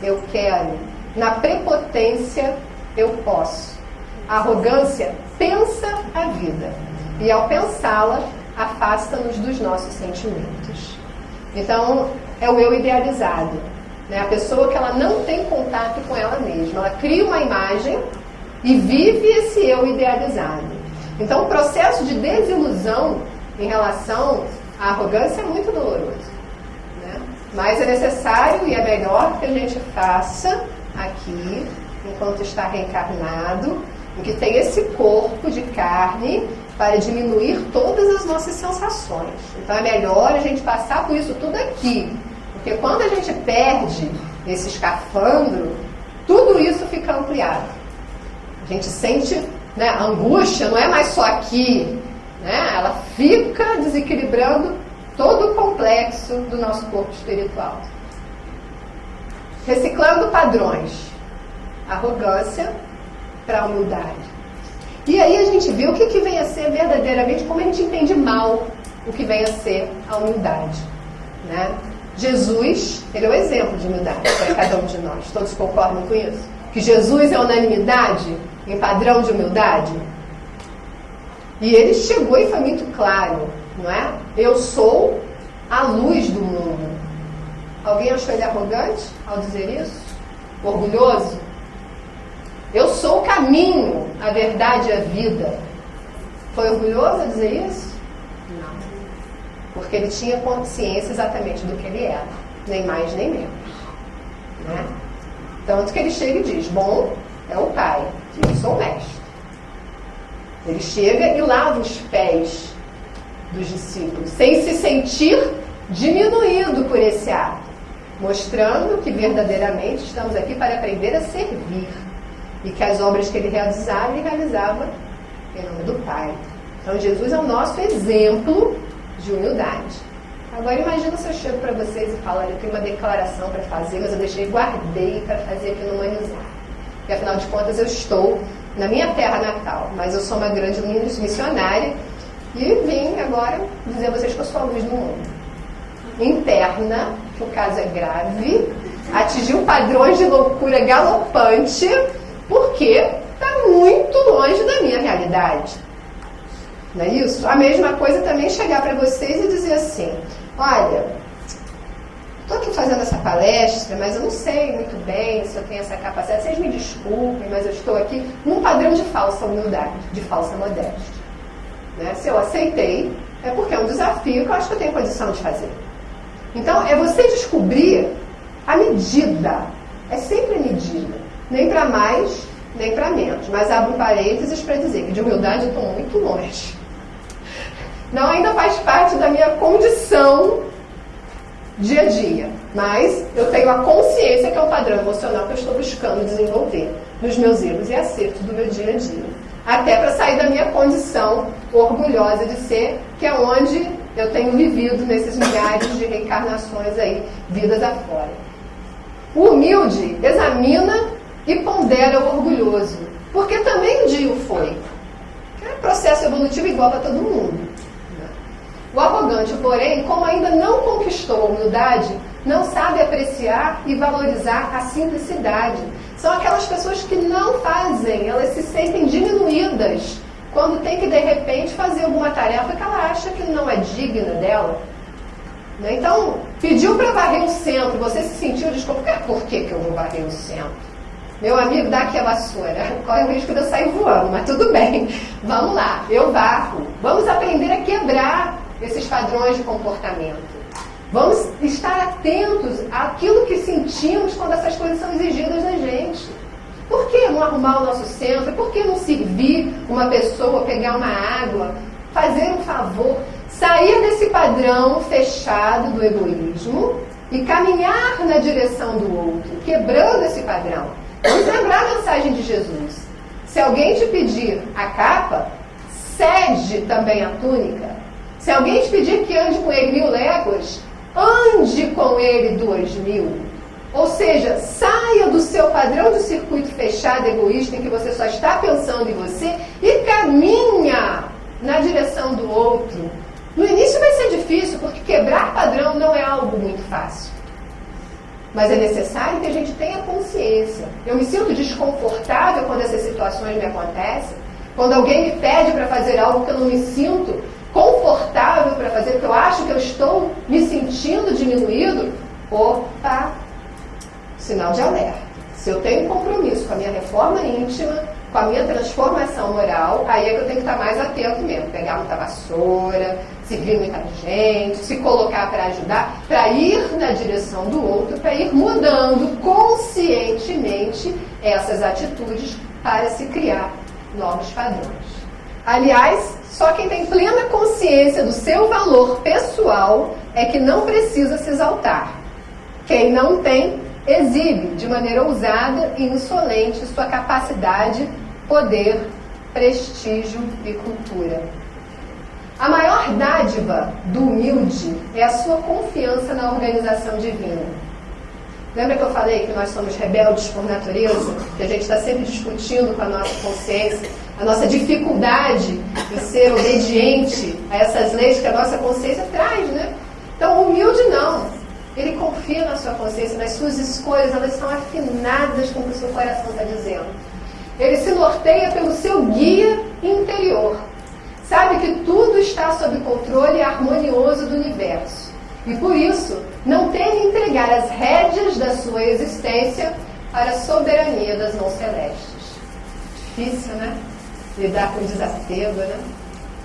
eu quero. Na prepotência, eu posso. A arrogância pensa a vida e, ao pensá-la, afasta-nos dos nossos sentimentos. Então, é o eu idealizado. A pessoa que ela não tem contato com ela mesma. Ela cria uma imagem e vive esse eu idealizado. Então, o processo de desilusão em relação à arrogância é muito doloroso, né? Mas é necessário e é melhor que a gente faça aqui, enquanto está reencarnado, em que tem esse corpo de carne para diminuir todas as nossas sensações. Então, é melhor a gente passar por isso tudo aqui. Porque quando a gente perde esse escafandro, tudo isso fica ampliado. A gente sente, né, a angústia, não é mais só aqui, né? Ela fica desequilibrando todo o complexo do nosso corpo espiritual. Reciclando padrões. Arrogância para a humildade. E aí a gente vê o que vem a ser verdadeiramente, como a gente entende mal o que vem a ser a humildade, né? Jesus, ele é o exemplo de humildade para cada um de nós. Todos concordam com isso? Que Jesus é unanimidade em padrão de humildade? E ele chegou e foi muito claro, não é? Eu sou a luz do mundo. Alguém achou ele arrogante ao dizer isso? Orgulhoso? Eu sou o caminho, a verdade e a vida. Foi orgulhoso a dizer isso? Não. Porque ele tinha consciência exatamente do que ele era, nem mais nem menos, né? Tanto que ele chega e diz: bom é o Pai, eu sou o mestre. Ele chega e lava os pés dos discípulos, sem se sentir diminuído por esse ato, mostrando que verdadeiramente estamos aqui para aprender a servir e que as obras que ele realizava em nome do Pai. Então Jesus é o nosso exemplo de humildade. Agora imagina se eu chego para vocês e falo: olha, eu tenho uma declaração para fazer, mas eu guardei para fazer aqui no Humanizar. Porque afinal de contas eu estou na minha terra natal, mas eu sou uma grande missionária e vim agora dizer a vocês que eu sou a luz do mundo. Interna, que o caso é grave, atingiu padrões de loucura galopante, porque está muito longe da minha realidade. Não é isso? A mesma coisa também chegar para vocês e dizer assim: olha, estou aqui fazendo essa palestra, mas eu não sei muito bem se eu tenho essa capacidade, vocês me desculpem, mas eu estou aqui num padrão de falsa humildade, de falsa modéstia. Né? Se eu aceitei, é porque é um desafio que eu acho que eu tenho condição de fazer. Então, é você descobrir a medida. É sempre a medida. Nem para mais, nem para menos. Mas abro parênteses para dizer que de humildade eu estou muito longe. Não ainda faz parte da minha condição dia a dia. Mas eu tenho a consciência que é um padrão emocional que eu estou buscando desenvolver nos meus erros e acertos do meu dia a dia. Até para sair da minha condição orgulhosa de ser, que é onde eu tenho vivido nesses milhares de reencarnações aí, vidas afora. O humilde examina e pondera o orgulhoso, porque também um dia o foi. É processo evolutivo igual para todo mundo. O arrogante, porém, como ainda não conquistou a humildade, não sabe apreciar e valorizar a simplicidade. São aquelas pessoas que não fazem, elas se sentem diminuídas quando tem que, de repente, fazer alguma tarefa que ela acha que não é digna dela. Então, pediu para varrer o centro, você se sentiu desconfortável. Por que eu vou varrer o centro? Meu amigo, dá aqui a vassoura. Corre o risco de eu sair voando, mas tudo bem. Vamos lá, eu varro. Vamos aprender a quebrar esses padrões de comportamento. Vamos estar atentos àquilo que sentimos quando essas coisas são exigidas da gente. Por que não arrumar o nosso centro? Por que não servir uma pessoa, pegar uma água, fazer um favor, sair desse padrão fechado do egoísmo e caminhar na direção do outro, quebrando esse padrão? Vamos lembrar a mensagem de Jesus. Se alguém te pedir a capa, cede também a túnica. Se alguém te pedir que ande com ele 1000 léguas, ande com ele 2000. Ou seja, saia do seu padrão de circuito fechado, egoísta, em que você só está pensando em você e caminha na direção do outro. No início vai ser difícil, porque quebrar padrão não é algo muito fácil. Mas é necessário que a gente tenha consciência. Eu me sinto desconfortável quando essas situações me acontecem. Quando alguém me pede para fazer algo que eu não me sinto confortável para fazer, porque eu acho que eu estou me sentindo diminuído. Opa! Sinal de alerta. Se eu tenho um compromisso com a minha reforma íntima, com a minha transformação moral, aí é que eu tenho que estar mais atento mesmo. Pegar muita vassoura, servir muita gente, se colocar para ajudar, para ir na direção do outro, para ir mudando conscientemente essas atitudes para se criar novos padrões. Aliás, só quem tem plena consciência do seu valor pessoal é que não precisa se exaltar. Quem não tem, exibe de maneira ousada e insolente sua capacidade, poder, prestígio e cultura. A maior dádiva do humilde é a sua confiança na organização divina. Lembra que eu falei que nós somos rebeldes por natureza? Que a gente está sempre discutindo com a nossa consciência, a nossa dificuldade de ser obediente a essas leis que a nossa consciência traz, né? Então, o humilde não. Ele confia na sua consciência, nas suas escolhas, elas são afinadas com o que o seu coração está dizendo. Ele se norteia pelo seu guia interior. Sabe que tudo está sob controle harmonioso do universo. E por isso, não teme entregar as rédeas da sua existência para a soberania das mãos celestes. Difícil, né? Lidar com desapego, né?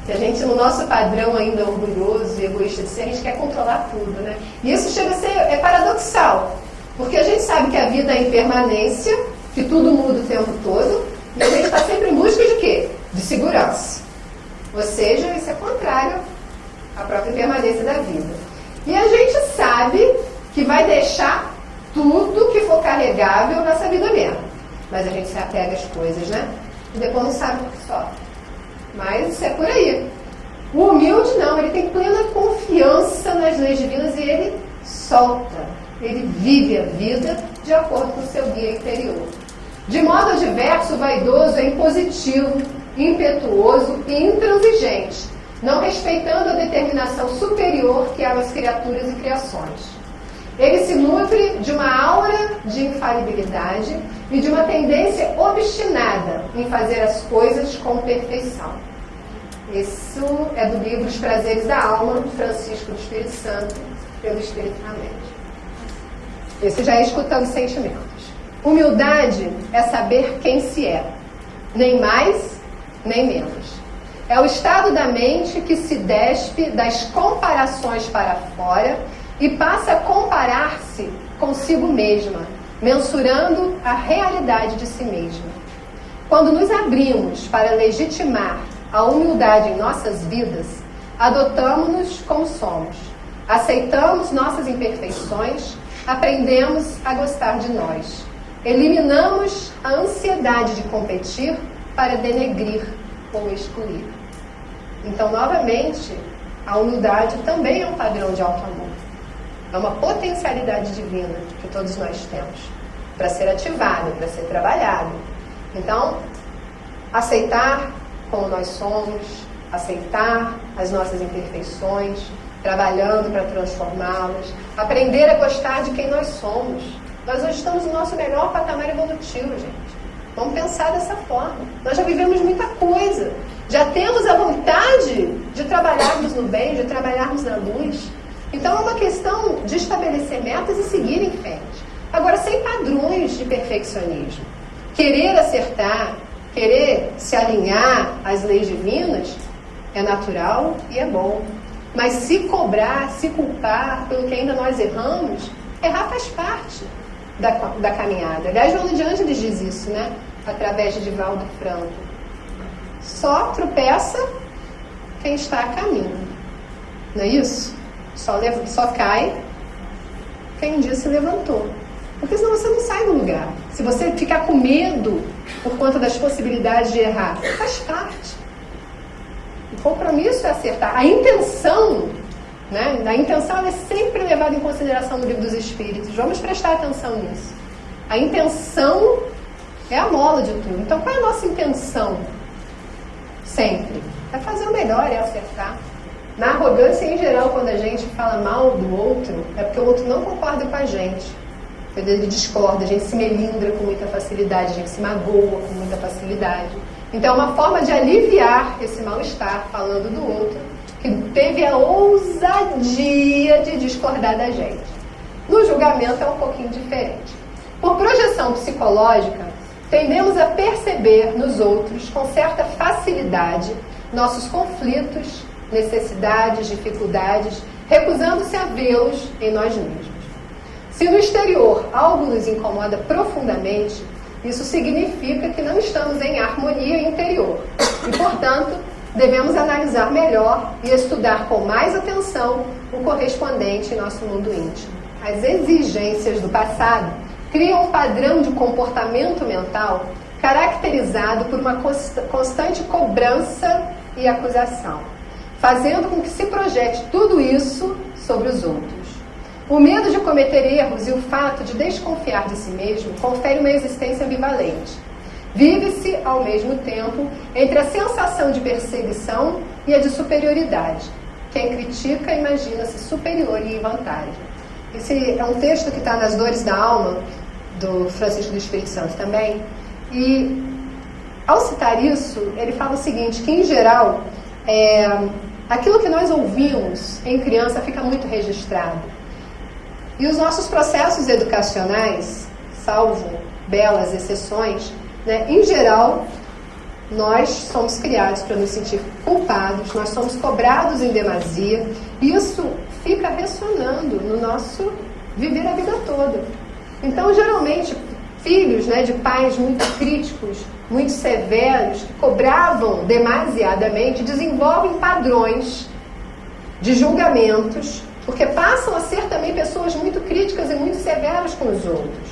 Que a gente, no nosso padrão ainda orgulhoso e egoísta de ser, a gente quer controlar tudo, né? E isso chega a ser paradoxal, porque a gente sabe que a vida é impermanência, que tudo muda o tempo todo, e a gente está sempre em busca de quê? De segurança. Ou seja, isso é contrário a própria permanência da vida. E a gente sabe que vai deixar tudo que for carregável nessa vida mesmo. Mas a gente se apega às coisas, né? E depois não sabe por que sofre. Mas isso é por aí. O humilde não, ele tem plena confiança nas leis divinas e ele solta. Ele vive a vida de acordo com o seu guia interior. De modo adverso, o vaidoso é impositivo, impetuoso e intransigente, não respeitando a determinação superior que há nas criaturas e criações. Ele se nutre de uma aura de infalibilidade e de uma tendência obstinada em fazer as coisas com perfeição. Isso é do livro Os Prazeres da Alma, de Francisco do Espírito Santo, pelo Espírito Amém. Esse já é escutando sentimentos. Humildade é saber quem se é, nem mais, nem menos. É o estado da mente que se despe das comparações para fora e passa a comparar-se consigo mesma, mensurando a realidade de si mesma. Quando nos abrimos para legitimar a humildade em nossas vidas, adotamos-nos como somos, aceitamos nossas imperfeições, aprendemos a gostar de nós, eliminamos a ansiedade de competir para denegrir ou excluir. Então, novamente, a humildade também é um padrão de auto-amor. É uma potencialidade divina que todos nós temos para ser ativado, para ser trabalhado. Então, aceitar como nós somos, aceitar as nossas imperfeições, trabalhando para transformá-las, aprender a gostar de quem nós somos. Nós hoje estamos no nosso melhor patamar evolutivo, gente. Vamos pensar dessa forma. Nós já vivemos muita coisa. Já temos a vontade de trabalharmos no bem, de trabalharmos na luz. Então é uma questão de estabelecer metas e seguir em frente. Agora, sem padrões de perfeccionismo. Querer acertar, querer se alinhar às leis divinas é natural e é bom. Mas se cobrar, se culpar pelo que ainda nós erramos, errar faz parte da caminhada. Aliás, Joana de Ângeles diz isso, né? Através de Divaldo Franco. Só tropeça quem está a caminho. Não é isso? Só cai quem um dia se levantou. Porque senão você não sai do lugar. Se você ficar com medo por conta das possibilidades de errar, faz parte. O compromisso é acertar. A intenção, né? A intenção ela é sempre levada em consideração no Livro dos Espíritos. Vamos prestar atenção nisso. A intenção é a mola de tudo. Então, qual é a nossa intenção? Sempre. É fazer o melhor, é acertar. Na arrogância, em geral, quando a gente fala mal do outro, é porque o outro não concorda com a gente. Ele discorda, a gente se melindra com muita facilidade, a gente se magoa com muita facilidade. Então, é uma forma de aliviar esse mal-estar, falando do outro, que teve a ousadia de discordar da gente. No julgamento é um pouquinho diferente. Por projeção psicológica, tendemos a perceber nos outros, com certa facilidade, nossos conflitos, necessidades, dificuldades, recusando-se a vê-los em nós mesmos. Se no exterior algo nos incomoda profundamente, isso significa que não estamos em harmonia interior e, portanto, devemos analisar melhor e estudar com mais atenção o correspondente em nosso mundo íntimo. As exigências do passado criam um padrão de comportamento mental caracterizado por uma constante cobrança e acusação, fazendo com que se projete tudo isso sobre os outros. O medo de cometer erros e o fato de desconfiar de si mesmo confere uma existência ambivalente. Vive-se, ao mesmo tempo, entre a sensação de perseguição e a de superioridade. Quem critica imagina-se superior e em vantagem. Esse é um texto que está nas Dores da Alma, do Francisco do Espírito Santo também. E, ao citar isso, ele fala o seguinte, que, em geral, aquilo que nós ouvimos em criança fica muito registrado. E os nossos processos educacionais, salvo belas exceções, né, em geral, nós somos criados para nos sentir culpados, nós somos cobrados em demasia, e isso fica ressonando no nosso viver a vida toda. Então, geralmente, filhos, né, de pais muito críticos, muito severos, que cobravam demasiadamente, desenvolvem padrões de julgamentos, porque passam a ser também pessoas muito críticas e muito severas com os outros.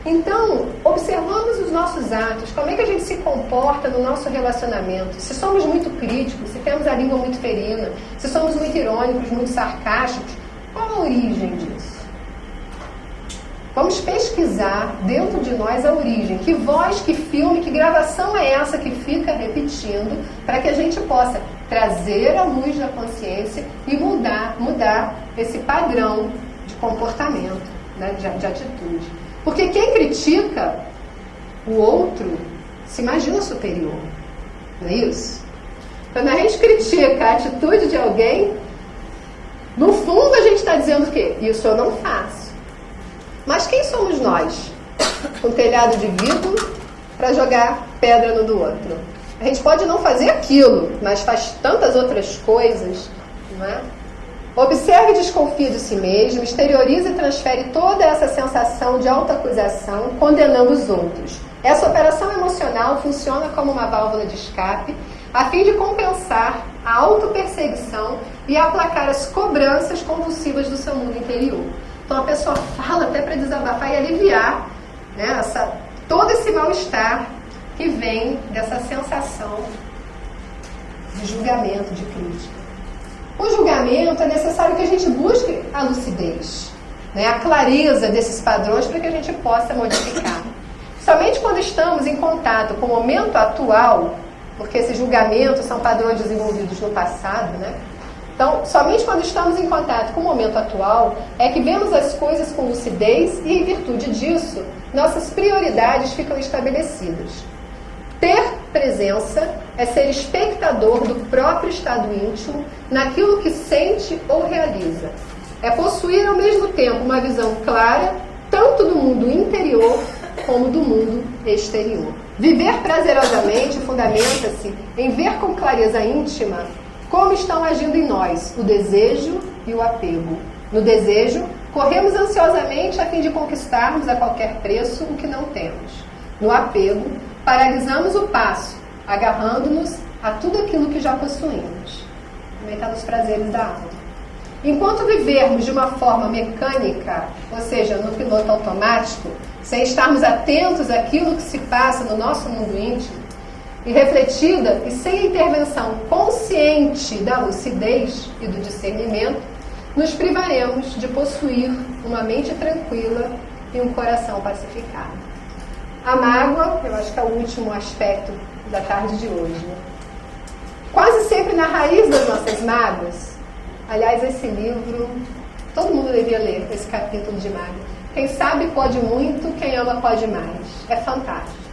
Então, observamos os nossos atos, como é que a gente se comporta no nosso relacionamento. Se somos muito críticos, se temos a língua muito ferina, se somos muito irônicos, muito sarcásticos, qual a origem disso? Vamos pesquisar dentro de nós a origem. Que voz, que filme, que gravação é essa que fica repetindo para que a gente possa trazer a luz da consciência e mudar esse padrão de comportamento, né, de atitude. Porque quem critica o outro se imagina superior, não é isso? Quando a gente critica a atitude de alguém, no fundo a gente está dizendo o quê? Isso eu não faço. Mas quem somos nós? Com telhado de vidro para jogar pedra no do outro. A gente pode não fazer aquilo, mas faz tantas outras coisas, não é? Observe e desconfie de si mesmo, exterioriza e transfere toda essa sensação de autoacusação, condenando os outros. Essa operação emocional funciona como uma válvula de escape, a fim de compensar a autoperseguição e aplacar as cobranças convulsivas do seu mundo interior. Então a pessoa fala até para desabafar e aliviar, né, todo esse mal-estar que vem dessa sensação de julgamento, de crítica. O julgamento é necessário que a gente busque a lucidez, né, a clareza desses padrões para que a gente possa modificar. Somente quando estamos em contato com o momento atual, porque esses julgamentos são padrões desenvolvidos no passado, né? Então, somente quando estamos em contato com o momento atual é que vemos as coisas com lucidez e, em virtude disso, nossas prioridades ficam estabelecidas. Ter presença é ser espectador do próprio estado íntimo naquilo que sente ou realiza. É possuir ao mesmo tempo uma visão clara tanto do mundo interior como do mundo exterior. Viver prazerosamente fundamenta-se em ver com clareza íntima como estão agindo em nós o desejo e o apego. No desejo, corremos ansiosamente a fim de conquistarmos a qualquer preço o que não temos. No apego, paralisamos o passo, agarrando-nos a tudo aquilo que já possuímos. Também está nos prazeres da alma. Enquanto vivermos de uma forma mecânica, ou seja, no piloto automático, sem estarmos atentos àquilo que se passa no nosso mundo íntimo, e refletida e sem a intervenção consciente da lucidez e do discernimento, nos privaremos de possuir uma mente tranquila e um coração pacificado. A mágoa, eu acho que é o último aspecto da tarde de hoje, né? Quase sempre na raiz das nossas mágoas, aliás, esse livro, todo mundo devia ler esse capítulo de mágoa. Quem sabe pode muito, quem ama pode mais. É fantástico.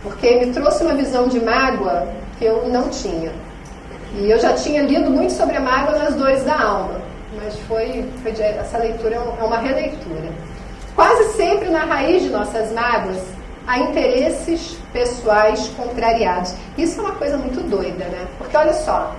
Porque me trouxe uma visão de mágoa que eu não tinha. E eu já tinha lido muito sobre a mágoa nas Dores da Alma, mas essa leitura é uma releitura. Quase sempre na raiz de nossas mágoas há interesses pessoais contrariados. Isso é uma coisa muito doida, né? Porque olha só,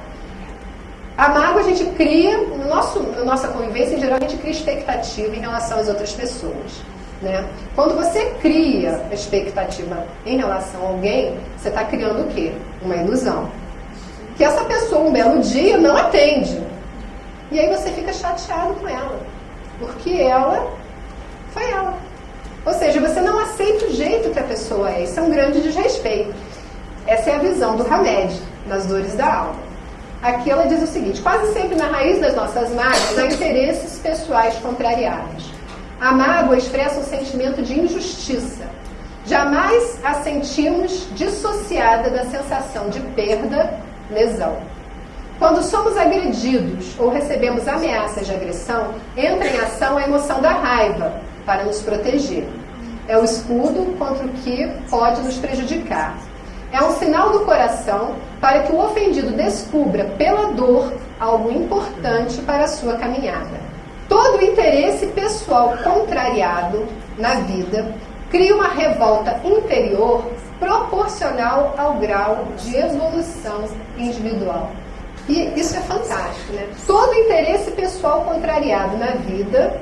a mágoa a gente cria, na nossa convivência em geral, a gente cria expectativa em relação às outras pessoas, né? Quando você cria expectativa em relação a alguém, você está criando o quê? Uma ilusão. Que essa pessoa, um belo dia, não atende. E aí você fica chateado com ela. Porque ela foi ela. Ou seja, você não aceita o jeito que a pessoa é. Isso é um grande desrespeito. Essa é a visão do Hamed, nas Dores da Alma. Aqui ela diz o seguinte: quase sempre na raiz das nossas mágoas há interesses pessoais contrariados. A mágoa expressa um sentimento de injustiça. Jamais a sentimos dissociada da sensação de perda, lesão. Quando somos agredidos ou recebemos ameaças de agressão, entra em ação a emoção da raiva para nos proteger. É o escudo contra o que pode nos prejudicar. É um sinal do coração para que o ofendido descubra pela dor algo importante para a sua caminhada. Todo interesse pessoal contrariado na vida cria uma revolta interior proporcional ao grau de evolução individual. E isso é fantástico, né? Todo interesse pessoal contrariado na vida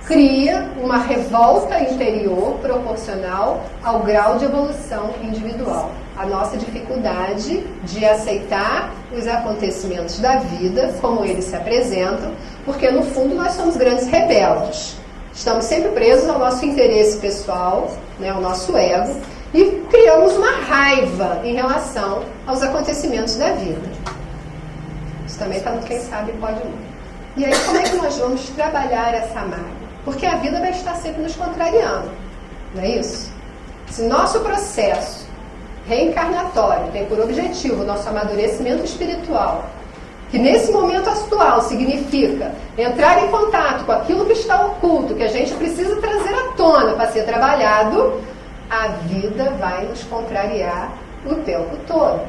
cria uma revolta interior proporcional ao grau de evolução individual. a nossa dificuldade de aceitar os acontecimentos da vida como eles se apresentam, porque no fundo nós somos grandes rebeldes. Estamos sempre presos ao nosso interesse pessoal, né, ao nosso ego, e criamos uma raiva em relação aos acontecimentos da vida. Isso também está no Quem Sabe Pode Muito. E aí como é que nós vamos trabalhar essa mágoa? Porque a vida vai estar sempre nos contrariando, não é isso? Se nosso processo reencarnatório tem por objetivo o nosso amadurecimento espiritual, que nesse momento atual significa entrar em contato com aquilo que está oculto, que a gente precisa trazer à tona para ser trabalhado, a vida vai nos contrariar o tempo todo.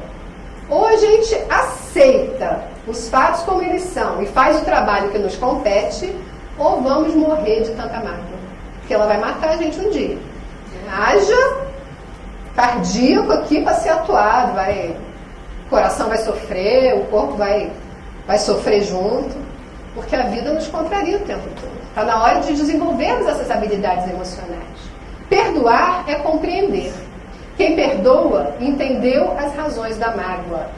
Ou a gente aceita os fatos como eles são e faz o trabalho que nos compete, ou vamos morrer de tanta mágoa, porque ela vai matar a gente um dia. Haja cardíaco aqui para ser atuado, o coração vai sofrer, o corpo vai sofrer junto, porque a vida nos contraria o tempo todo. Está na hora de desenvolvermos essas habilidades emocionais. Perdoar é compreender. Quem perdoa entendeu as razões da mágoa.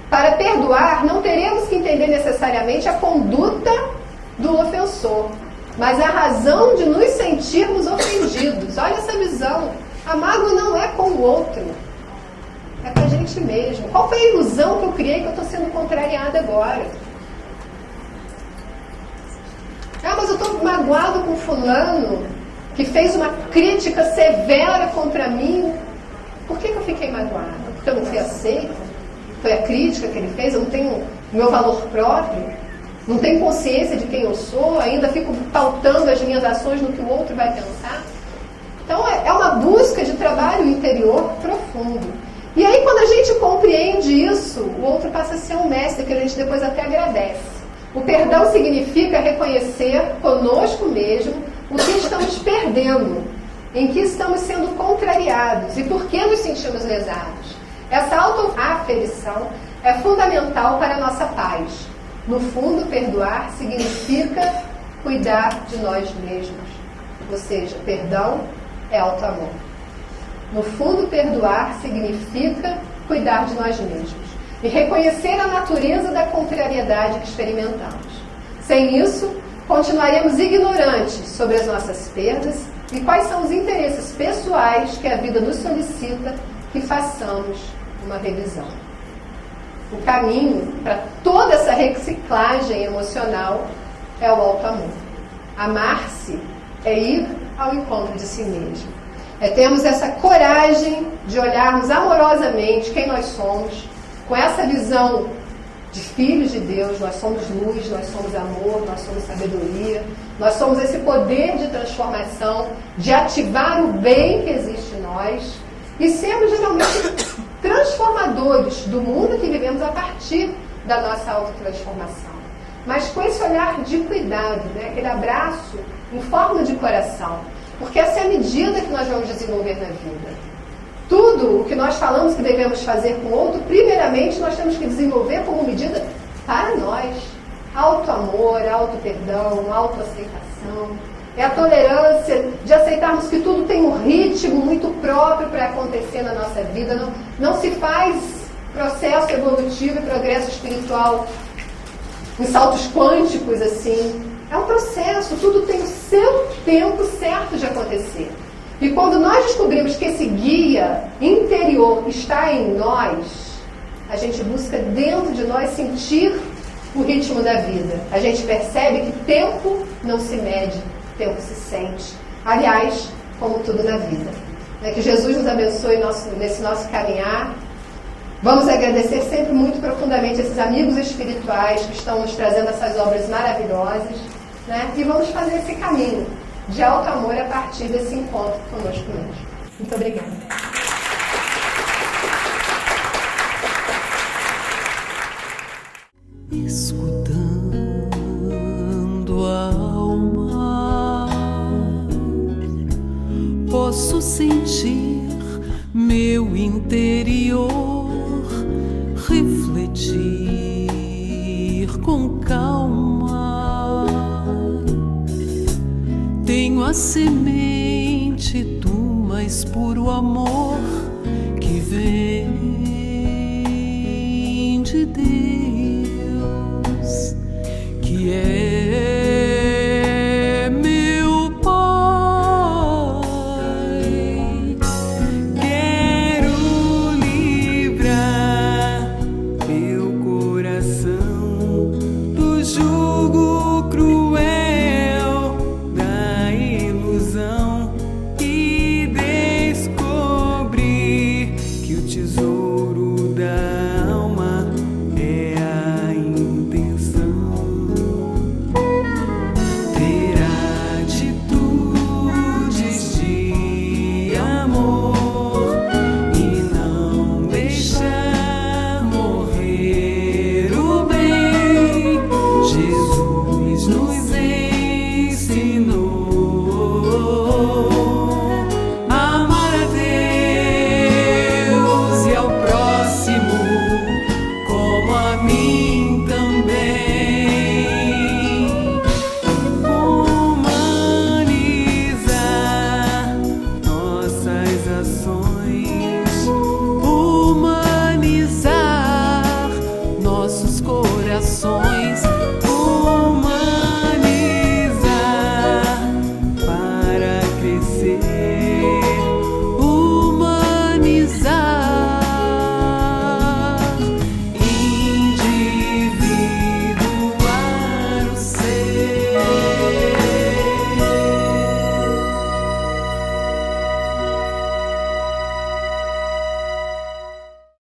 Para perdoar, não teremos que entender necessariamente a conduta do ofensor, mas a razão de nos sentirmos ofendidos. Olha essa visão. A mágoa não é com o outro, é com a gente mesmo. Qual foi a ilusão que eu criei que eu estou sendo contrariada agora? Mas eu estou magoado com fulano que fez uma crítica severa contra mim. Por que eu fiquei magoada? Porque eu não fui aceita? Foi a crítica que ele fez? Eu não tenho meu valor próprio? Não tenho consciência de quem eu sou? Ainda fico pautando as minhas ações no que o outro vai pensar? Então é uma busca de trabalho interior profundo. E aí quando a gente compreende isso, o outro passa a ser um mestre que a gente depois até agradece. O perdão significa reconhecer conosco mesmo o que estamos perdendo, em que estamos sendo contrariados e por que nos sentimos lesados. Essa autoaferição é fundamental para a nossa paz. No fundo, perdoar significa cuidar de nós mesmos. Ou seja, perdão é auto-amor. No fundo, perdoar significa cuidar de nós mesmos e reconhecer a natureza da contrariedade que experimentamos. Sem isso, continuaremos ignorantes sobre as nossas perdas e quais são os interesses pessoais que a vida nos solicita que façamos uma revisão. O caminho para toda essa reciclagem emocional é o auto-amor. Amar-se é ir ao encontro de si mesmo. É termos essa coragem de olharmos amorosamente quem nós somos, com essa visão de filhos de Deus. Nós somos luz, nós somos amor, nós somos sabedoria, nós somos esse poder de transformação, de ativar o bem que existe em nós e sermos geralmente transformadores do mundo que vivemos a partir da nossa autotransformação. Mas com esse olhar de cuidado, né? Aquele abraço em forma de coração, porque essa é a medida que nós vamos desenvolver na vida. Tudo o que nós falamos que devemos fazer com o outro, primeiramente nós temos que desenvolver como medida para nós. Auto-amor, auto-perdão, auto-aceitação. É a tolerância de aceitarmos que tudo tem um ritmo muito próprio para acontecer na nossa vida. Não se faz processo evolutivo e progresso espiritual em saltos quânticos assim. É um processo, tudo tem o seu tempo certo de acontecer. E quando nós descobrimos que esse guia interior está em nós, a gente busca dentro de nós sentir o ritmo da vida. A gente percebe que tempo não se mede, tempo se sente. Aliás, como tudo na vida. Que Jesus nos abençoe nesse nosso caminhar. Vamos agradecer sempre muito profundamente esses amigos espirituais que estão nos trazendo essas obras maravilhosas, né? E vamos fazer esse caminho de alto amor a partir desse encontro conosco mesmo. Muito obrigada. Escutando a alma, posso sentir meu interior refletir com calma. Tenho a semente do mais puro amor que vem de Deus, que é meu Pai. Quero livrar meu coração do jugo cruel da ilusão e descobrir que o tesouro da